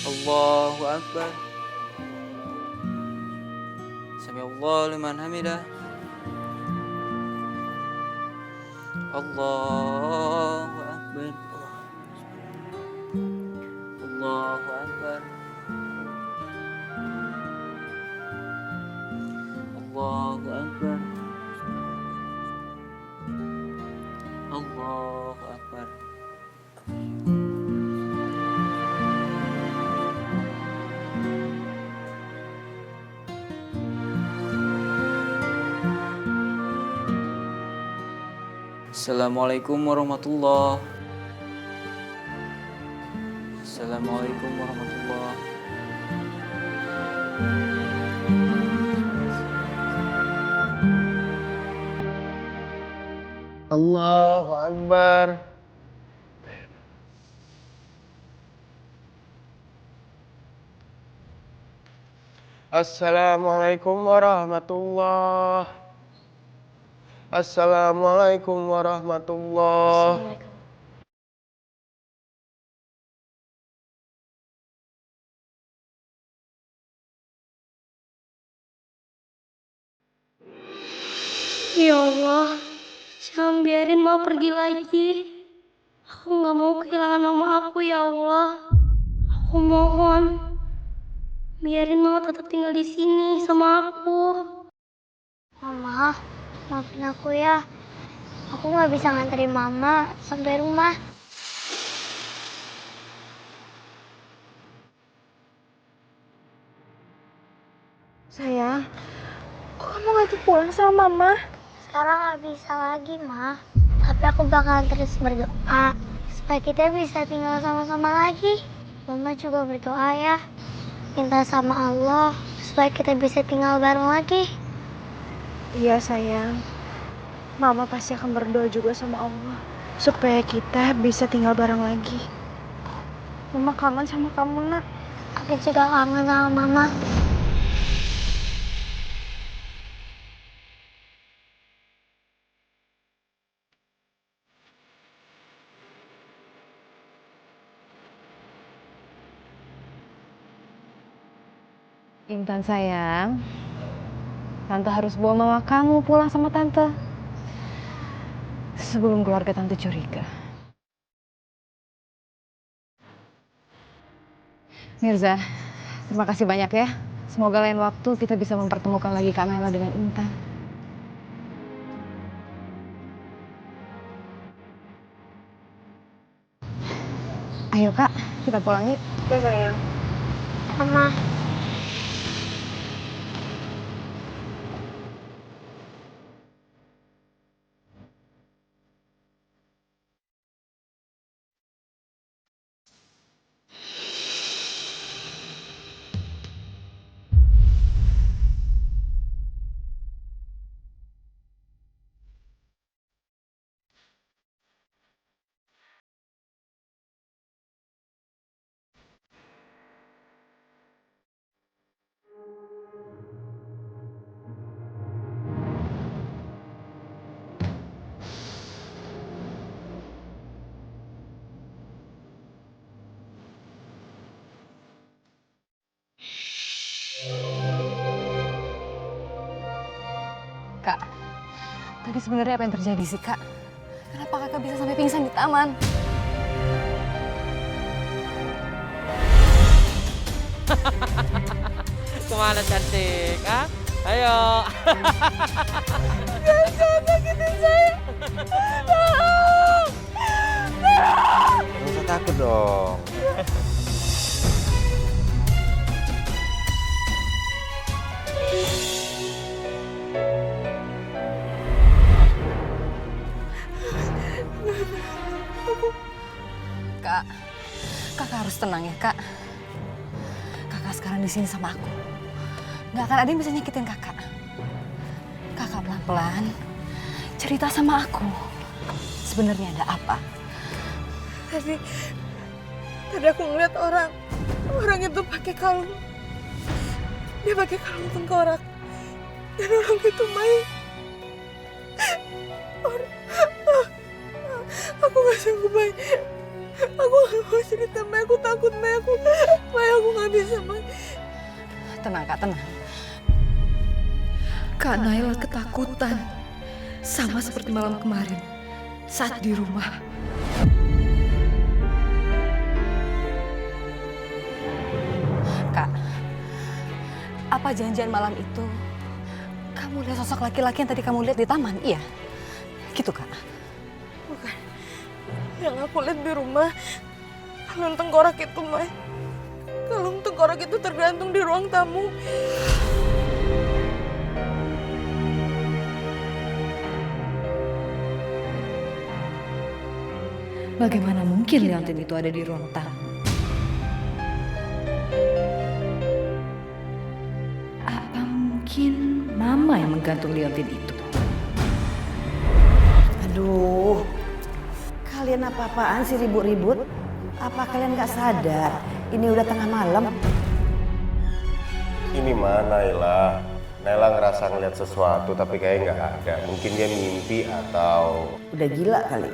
Allahu Akbar. Sami Allah liman hamidah. Allahu Akbar. Allahu Akbar. Allahu Akbar. Allahu Akbar. Assalamualaikum warahmatullahi. Assalamualaikum warahmatullahi. Allahu Akbar. Assalamualaikum warahmatullahi. Assalamualaikum warahmatullahi. Ya Allah, jangan biarin Mama pergi lagi. Aku nggak mau kehilangan Mama aku ya Allah. Aku mohon, biarin Mama tetap tinggal di sini sama aku. Mama, maafin aku ya. Aku nggak bisa nganterin Mama sampai rumah. Sayang, kamu gak ikut pulang sama mama? Sekarang gak bisa lagi, Ma. Tapi aku bakalan terus berdoa supaya kita bisa tinggal sama-sama lagi. Mama juga berdoa ya, minta sama Allah supaya kita bisa tinggal bareng lagi. Iya sayang, Mama pasti akan berdoa juga sama Allah supaya kita bisa tinggal bareng lagi. Mama kangen sama kamu, Nak. Aku juga kangen sama Mama. Intan sayang, Tante harus bawa mama kamu pulang sama Tante sebelum keluarga Tante curiga. Mirza, terima kasih banyak ya. Semoga lain waktu kita bisa mempertemukan lagi Kak Naila dengan Intan. Ayo Kak, kita pulang yuk. Ya sayang. Mama. Kak, tadi sebenarnya apa yang terjadi sih Kak? Kenapa Kakak bisa sampai pingsan di taman? Kemana cantik? Ah? Ayo. Jangan sakitin saya. Gak usah takut dong. Kak, Kakak harus tenang ya Kak. Kakak sekarang di sini sama aku. Nggak akan ada yang bisa nyakitin Kakak. Kakak pelan-pelan cerita sama aku. Sebenarnya ada apa? Tadi aku ngeliat orang itu pakai kalung. Dia pakai kalung tengkorak. Dan orang itu main. Aku gak sanggup, Mai. Aku gak mau cerita, Mai. Aku takut, Mai. Aku gak bisa, Mai. Tenang Kak, tenang. Kak Naila ketakutan. Sama seperti malam kemarin. Saat di rumah. Kak, apa janjian malam itu kamu lihat sosok laki-laki yang tadi kamu lihat di taman? Iya, gitu Kak. Bukan. Yang aku lihat di rumah, kalung tengkorak itu, Mai. Kalung tengkorak itu tergantung di ruang tamu. Bagaimana mungkin liontin itu ada di ruang tamu? Apa mungkin Mama yang menggantung liontin itu? Aduh, kalian apa-apaan sih ribut-ribut? Apa kalian gak sadar? Ini udah tengah malam. Ini mana Naila? Naila ngerasa ngeliat sesuatu tapi kayaknya nggak ada. Mungkin dia mimpi atau... Udah gila kali.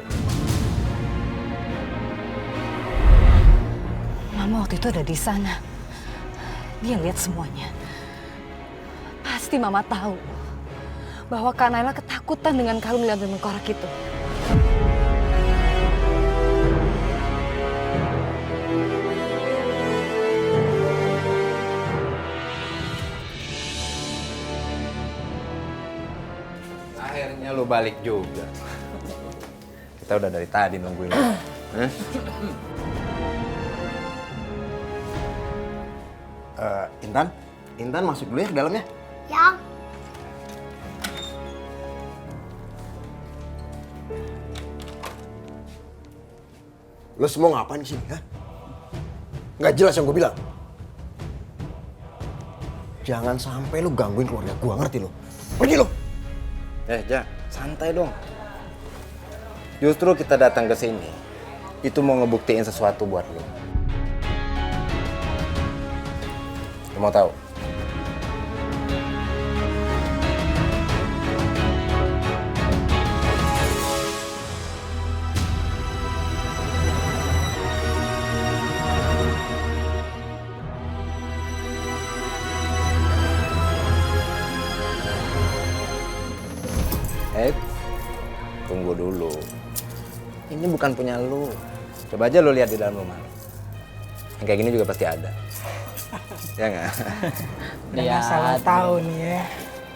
Mama waktu itu ada di sana. Dia lihat semuanya. Pasti Mama tahu bahwa Kak Naila ketakutan dengan kalung liontin tengkorak itu. Akhirnya lu balik juga. Kita udah dari tadi nungguin lu. Intan masuk dulu ya ke dalamnya. Yang. Lo semua ngapain di sini, ha? Nggak jelas yang gue bilang. Jangan sampai lo gangguin keluarga gue, ngerti lo? Pergi lo. Ja, santai dong. Justru kita datang ke sini itu mau ngebuktiin sesuatu buat lo. Lo mau tahu? Tunggu dulu. Ini bukan punya lu. Coba aja lu lihat di dalam rumah. Yang kayak gini juga pasti ada. Ya nggak? Udah salah tahu nih ya.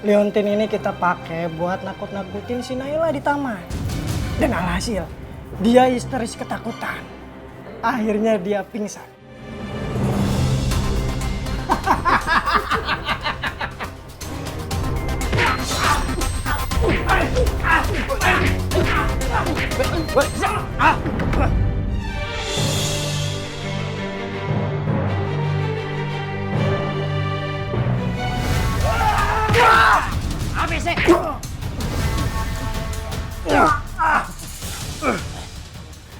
Leontin ini kita pakai buat nakut-nakutin si Naila di taman. Dan alhasil, dia histeris ketakutan. Akhirnya dia pingsan.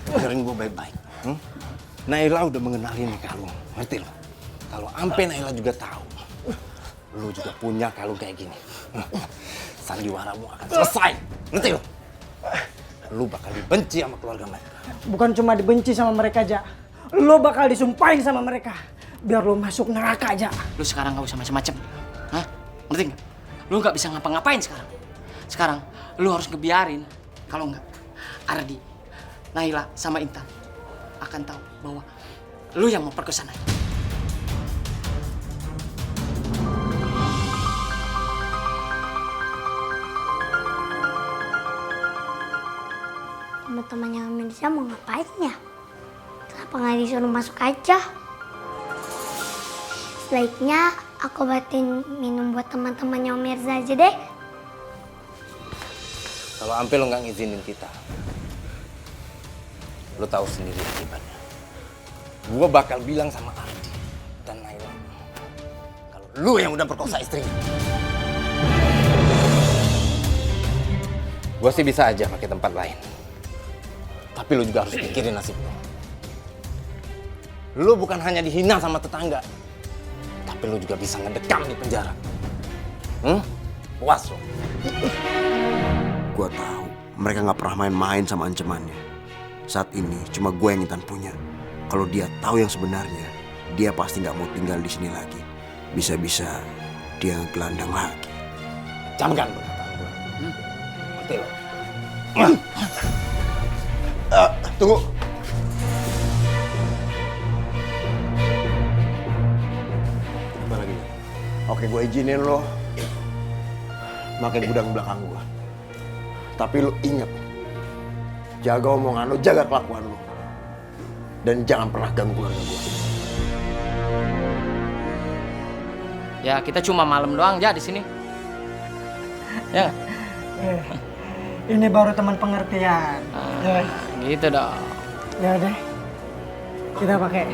Dengerin gue baik-baik. Naila udah mengenali nih kalung, ngerti lo? Kalau ampe Naila juga tahu, lu juga punya kalung kayak gini. Sandiwaramu akan selesai, ngerti lo? Lu bakal dibenci sama keluarga mereka. Bukan cuma dibenci sama mereka aja, lo bakal disumpahin sama mereka. Biar lo masuk neraka aja. Lu sekarang gak usah macam-macam. Hah? Ngerti nggak? Lu gak bisa ngapa-ngapain sekarang. Sekarang lu harus ngebiarin. Kalau nggak, Ardi, Naila, sama Intan akan tahu bahwa lu yang memperkosa Naila. Teman-temannya Mirza mau ngapain ya? Kenapa nggak disuruh masuk aja? Sebaiknya aku buatin minum buat teman-temannya Mirza aja deh. Kalau ampe lo nggak ngizinin kita, lo tahu sendiri akibatnya. Gue bakal bilang sama Ardi dan Naila kalau lo yang udah perkosa istrinya. Gue sih bisa aja pakai tempat lain, tapi lo juga harus pikirin nasib lo. Lo bukan hanya dihina sama tetangga, tapi lo juga bisa ngedekam di penjara. Puas lo? Gue tahu mereka nggak pernah main-main sama ancamannya. Saat ini cuma gue yang Intan punya. Kalau dia tahu yang sebenarnya, dia pasti nggak mau tinggal di sini lagi. Bisa-bisa dia ngegelandang lagi. Camkan perkataan gue. Ngerti lo? Tunggu. Apa lagi? Oke, gue izinin lo pakai gudang belakang gue. Tapi lo ingat, jaga omongan lo, jaga kelakuan lo. Dan jangan pernah ganggu keluarga gue. Ya kita cuma malam doang aja di sini. Ya nggak? Ini baru teman pengertian. Ya. Gitu dong. Ya deh, kita pakai.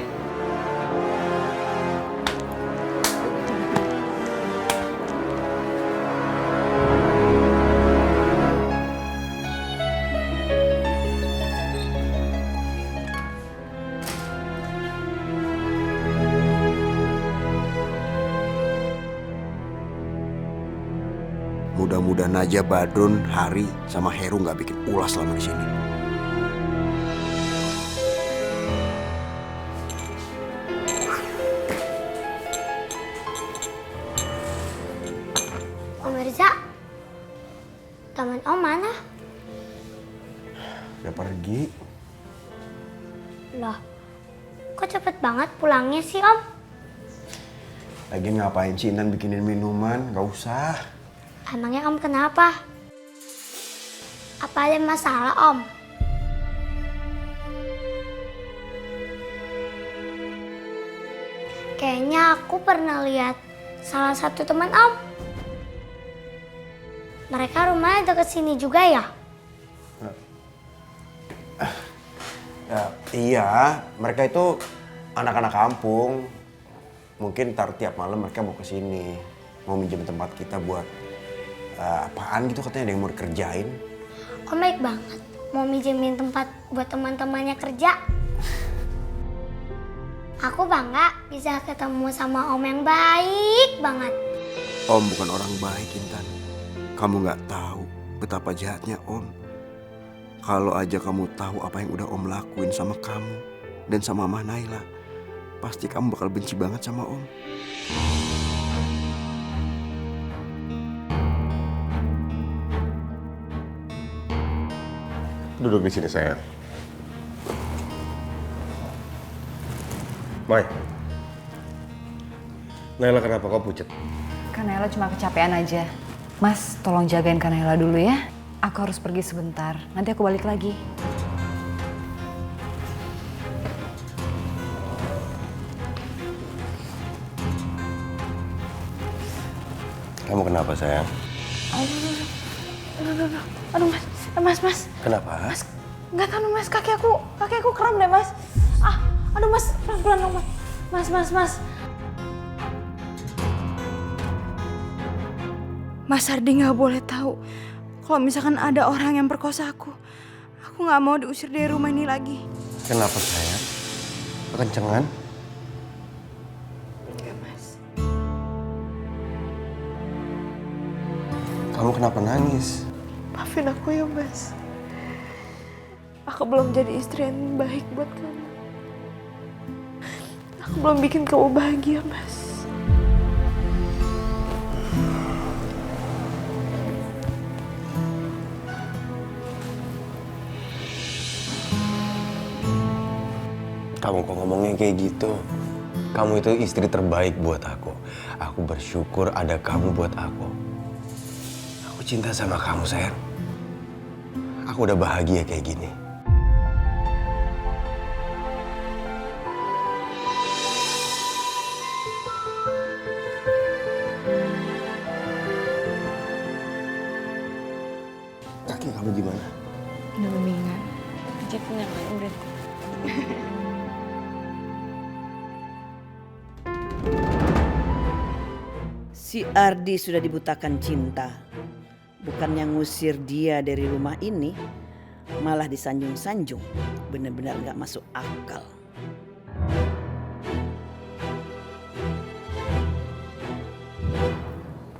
Mudah-mudahan aja Badrun, Hari, sama Heru nggak bikin ulas selama di sini. Om Mirza, teman Om mana? Udah pergi. Loh, kok cepet banget pulangnya sih Om? Lagi ngapain sih Intan bikinin minuman? Gak usah. Emangnya Om kenapa? Apa ada masalah Om? Kayaknya aku pernah lihat salah satu teman Om. Mereka rumahnya dekat sini juga ya? Iya, mereka itu anak-anak kampung. Mungkin ntar tiap malam mereka mau kesini, mau minjem tempat kita buat apaan gitu, katanya ada yang mau dikerjain. Om baik banget, mau minjemin tempat buat teman-temannya kerja. Aku bangga bisa ketemu sama Om yang baik banget. Om bukan orang baik, Intan. Kamu nggak tahu betapa jahatnya Om. Kalau aja kamu tahu apa yang udah Om lakuin sama kamu dan sama Mama Naila, pasti kamu bakal benci banget sama Om. Duduk di sini, sayang. Mai, Naila kenapa kau pucat? Kak Naila cuma kecapean aja. Mas, tolong jagain Kak Naila dulu ya. Aku harus pergi sebentar, nanti aku balik lagi. Kamu kenapa, sayang? Aduh mas. Kenapa? Mas, nggak tahu mas, kaki aku kram deh mas. Aduh mas, pelan-pelan dong mas. Mas Ardi nggak boleh tahu kalau misalkan ada orang yang perkosa aku. Aku nggak mau diusir dari rumah ini lagi. Kenapa, sayang? Kekencengan? Enggak mas. Kamu kenapa nangis? Maafin aku ya mas. Aku belum jadi istri yang baik buat kamu. Aku belum bikin kamu bahagia mas. Kamu kok ngomongnya kayak gitu? Kamu itu istri terbaik buat aku. Aku bersyukur ada kamu buat aku. Aku cinta sama kamu, sayang. Aku udah bahagia kayak gini. Kaki kamu gimana? Udah mendingan. Aja punya udah. Si Ardi sudah dibutakan cinta. Bukannya ngusir dia dari rumah ini, malah disanjung-sanjung. Benar-benar gak masuk akal.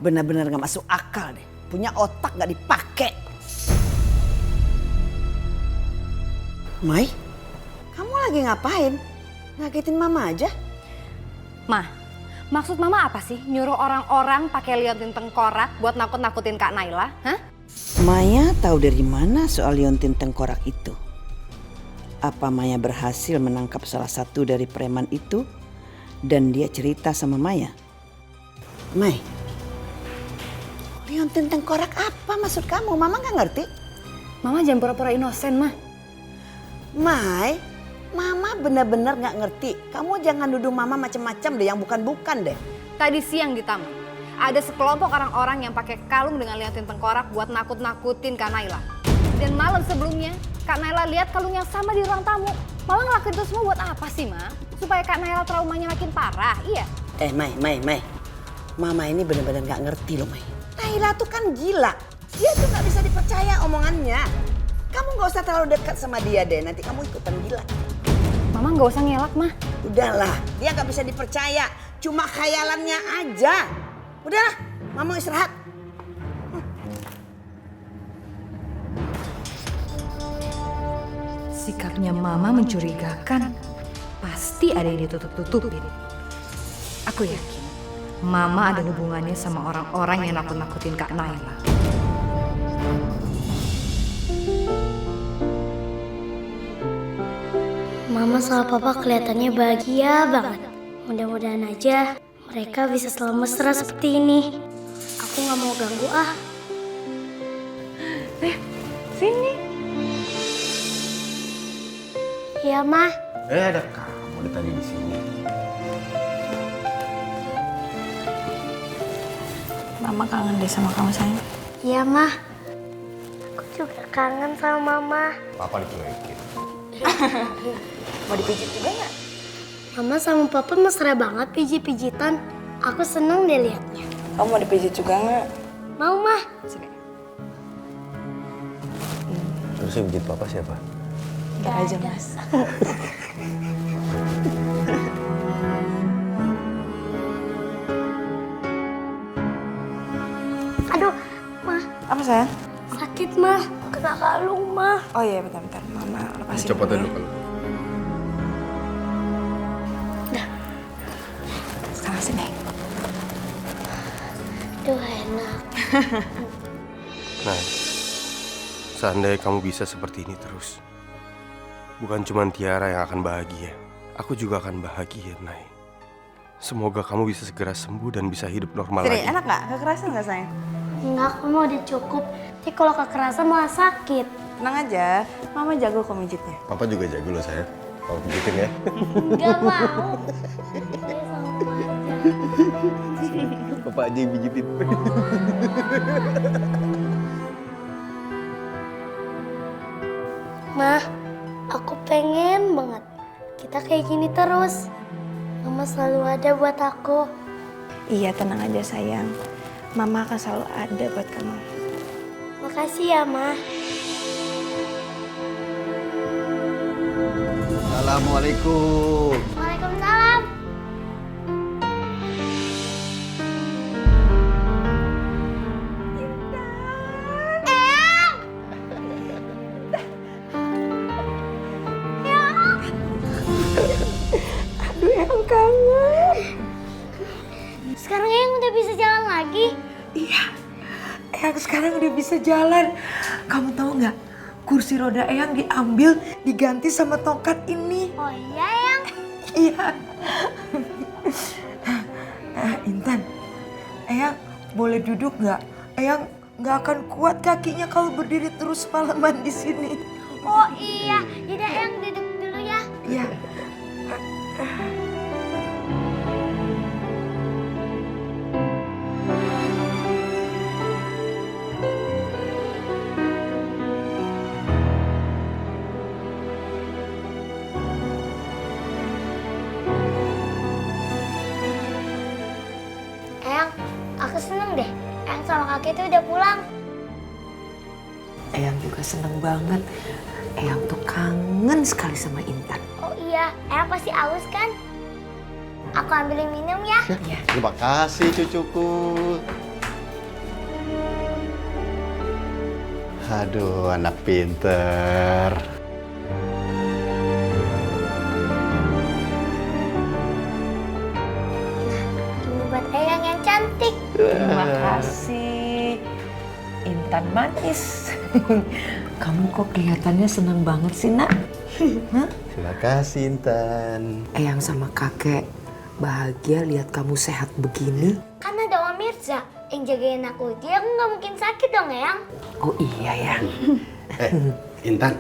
Benar-benar gak masuk akal deh. Punya otak gak dipakai. Mai, kamu lagi ngapain? Ngagetin mama aja? Ma, maksud mama apa sih? Nyuruh orang-orang pakai liontin tengkorak buat nakut-nakutin Kak Naila? Hah? Maya tahu dari mana soal liontin tengkorak itu? Apa Maya berhasil menangkap salah satu dari preman itu dan dia cerita sama Maya? Mai, liontin tengkorak apa maksud kamu? Mama nggak ngerti. Mama jangan pura-pura inosen, Ma. Mai, Mama benar-benar nggak ngerti. Kamu jangan nuduh Mama macam-macam deh yang bukan-bukan deh. Tadi siang di taman, ada sekelompok orang-orang yang pakai kalung dengan liontin tengkorak buat nakut-nakutin Kak Naila. Dan malam sebelumnya, Kak Naila lihat kalung yang sama di ruang tamu. Mama ngelakuin itu semua buat apa sih, Ma? Supaya Kak Naila traumanya makin parah, iya? Mai. Mama ini benar-benar nggak ngerti loh, Mai. Naila tuh kan gila. Dia tuh nggak bisa dipercaya omongannya. Kamu nggak usah terlalu dekat sama dia deh, nanti kamu ikutan gila. Mama nggak usah ngelak, Ma. Udahlah, dia nggak bisa dipercaya. Cuma khayalannya aja. Udahlah, Mama istirahat. Sikapnya Mama mencurigakan. Pasti ada yang ditutup-tutupin. Aku yakin Mama ada hubungannya sama orang-orang yang nakut-nakutin Kak Naila. Mama sama Papa kelihatannya bahagia banget. Mudah-mudahan aja mereka bisa selalu mesra seperti ini. Aku nggak mau ganggu ah. Sini. Iya, Ma. Ada kamu dari tadi di sini. Mama kangen deh sama kamu sayang. Iya, Ma. Aku juga kangen sama Mama. Papa dicuekin. Mau dipijit juga nggak? Mama sama Papa mesra banget pijit-pijitan. Aku seneng deh liatnya. Kamu mau dipijit juga nggak? Mau, Mah. Sini. Terus yang pijit papa siapa? Ntar aja Mas. Aduh, Mah. Apa sayang? Sakit, Mah. Kena kalung, Mah. Oh iya bentar-bentar, Mama lepasin. Copot dulu aja ya. kalau. Sana sini. Duh, enak. Nah, seandainya kamu bisa seperti ini terus, bukan cuma Tiara yang akan bahagia, aku juga akan bahagia, Nay. Semoga kamu bisa segera sembuh dan bisa hidup normal Sini, lagi. enak nggak? Kekerasan nggak sayang? Enggak, kamu udah cukup. Tapi kalau kekerasan malah sakit. Tenang aja, Mama jago kok mijitnya. Papa juga jago loh sayang. Kamu pijitin ya. Gak mau. Dia sama aja. Papa aja yang pijitin. Mah, aku pengen banget kita kayak gini terus. Mama selalu ada buat aku. Iya, tenang aja sayang. Mama akan selalu ada buat kamu. Makasih ya, Mah. Assalamualaikum. Waalaikumsalam. Aduh, yang kangen. Sekarang Eyang udah bisa jalan lagi. Iya, Eyang sekarang udah bisa jalan. Kamu tahu nggak? Kursi roda Eyang diambil, diganti sama tongkat ini. Oh iya, Eyang? Iya. Intan, Eyang boleh duduk nggak? Eyang nggak akan kuat kakinya kalau berdiri terus malaman di sini. Oh iya, jadi Eyang duduk dulu ya. Iya. Eyang, aku seneng deh. Eyang sama kakek itu udah pulang. Eyang juga seneng banget. Eyang tuh kangen sekali sama Intan. Oh iya, Eyang pasti aus kan? Aku ambilin minum ya. Iya. Terima kasih cucuku. Aduh, anak pinter. Ini buat Eyang yang cantik. Terima kasih. Intan manis. Kamu kok kelihatannya senang banget sih, Nak? Hah? Terima kasih Intan. Eyang sama kakek bahagia lihat kamu sehat begini. Kan ada Om Mirza yang jagain aku. Dia aku nggak mungkin sakit dong, Eyang. Oh iya ya. Intan,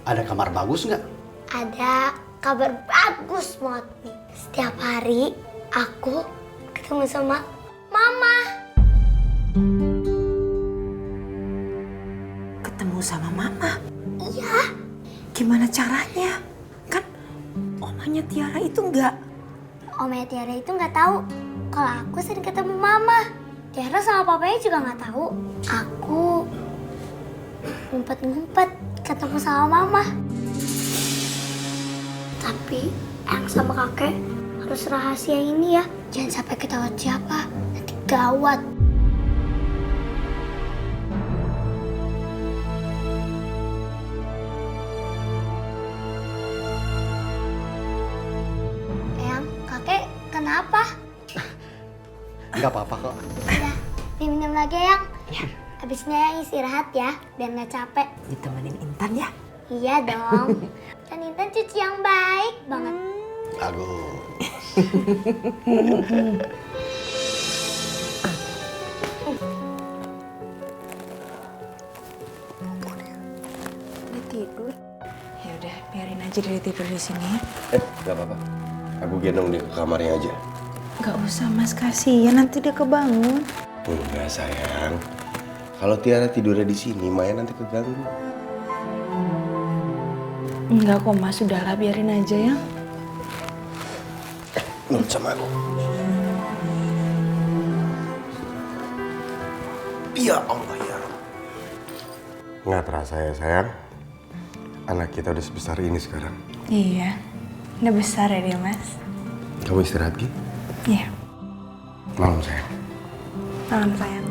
ada kamar bagus nggak? Ada kabar bagus banget nih. Setiap hari aku ketemu sama Mama. Ketemu sama Mama? Iya. Gimana caranya? Kan omanya Tiara itu nggak. Omnya Tiara itu nggak tahu kalau aku sering ketemu Mama. Tiara sama papanya juga nggak tahu. Aku ngumpet-ngumpet ketemu sama Mama. Tapi Eyang sama kakek harus rahasia ini ya. Jangan sampai ketahuan siapa. Nanti gawat. Eyang, kakek kenapa? Nggak apa-apa kok. Udah, diminum lagi Eyang. Habisnya Eyang istirahat ya, biar nggak capek. Ditemenin Intan ya? Iya dong. Kan Intan cucu yang baik banget. Bagus. Dia tidur. Ya udah, biarin aja dia tidur di sini. Gak apa-apa. Aku gendong dia ke kamarnya aja. Gak usah Mas, kasihan nanti dia kebangun. Enggak sayang. Kalau Tiara tidurnya di sini, Maya nanti keganggu. Enggak kok mas, sudahlah biarin aja ya. Nurut sama aku. Ya Allah ya. Nggak terasa ya sayang. Anak kita udah sebesar ini sekarang. Iya, udah besar ya dia mas. Kamu istirahat Ki? Iya. Malam sayang. Malam sayang.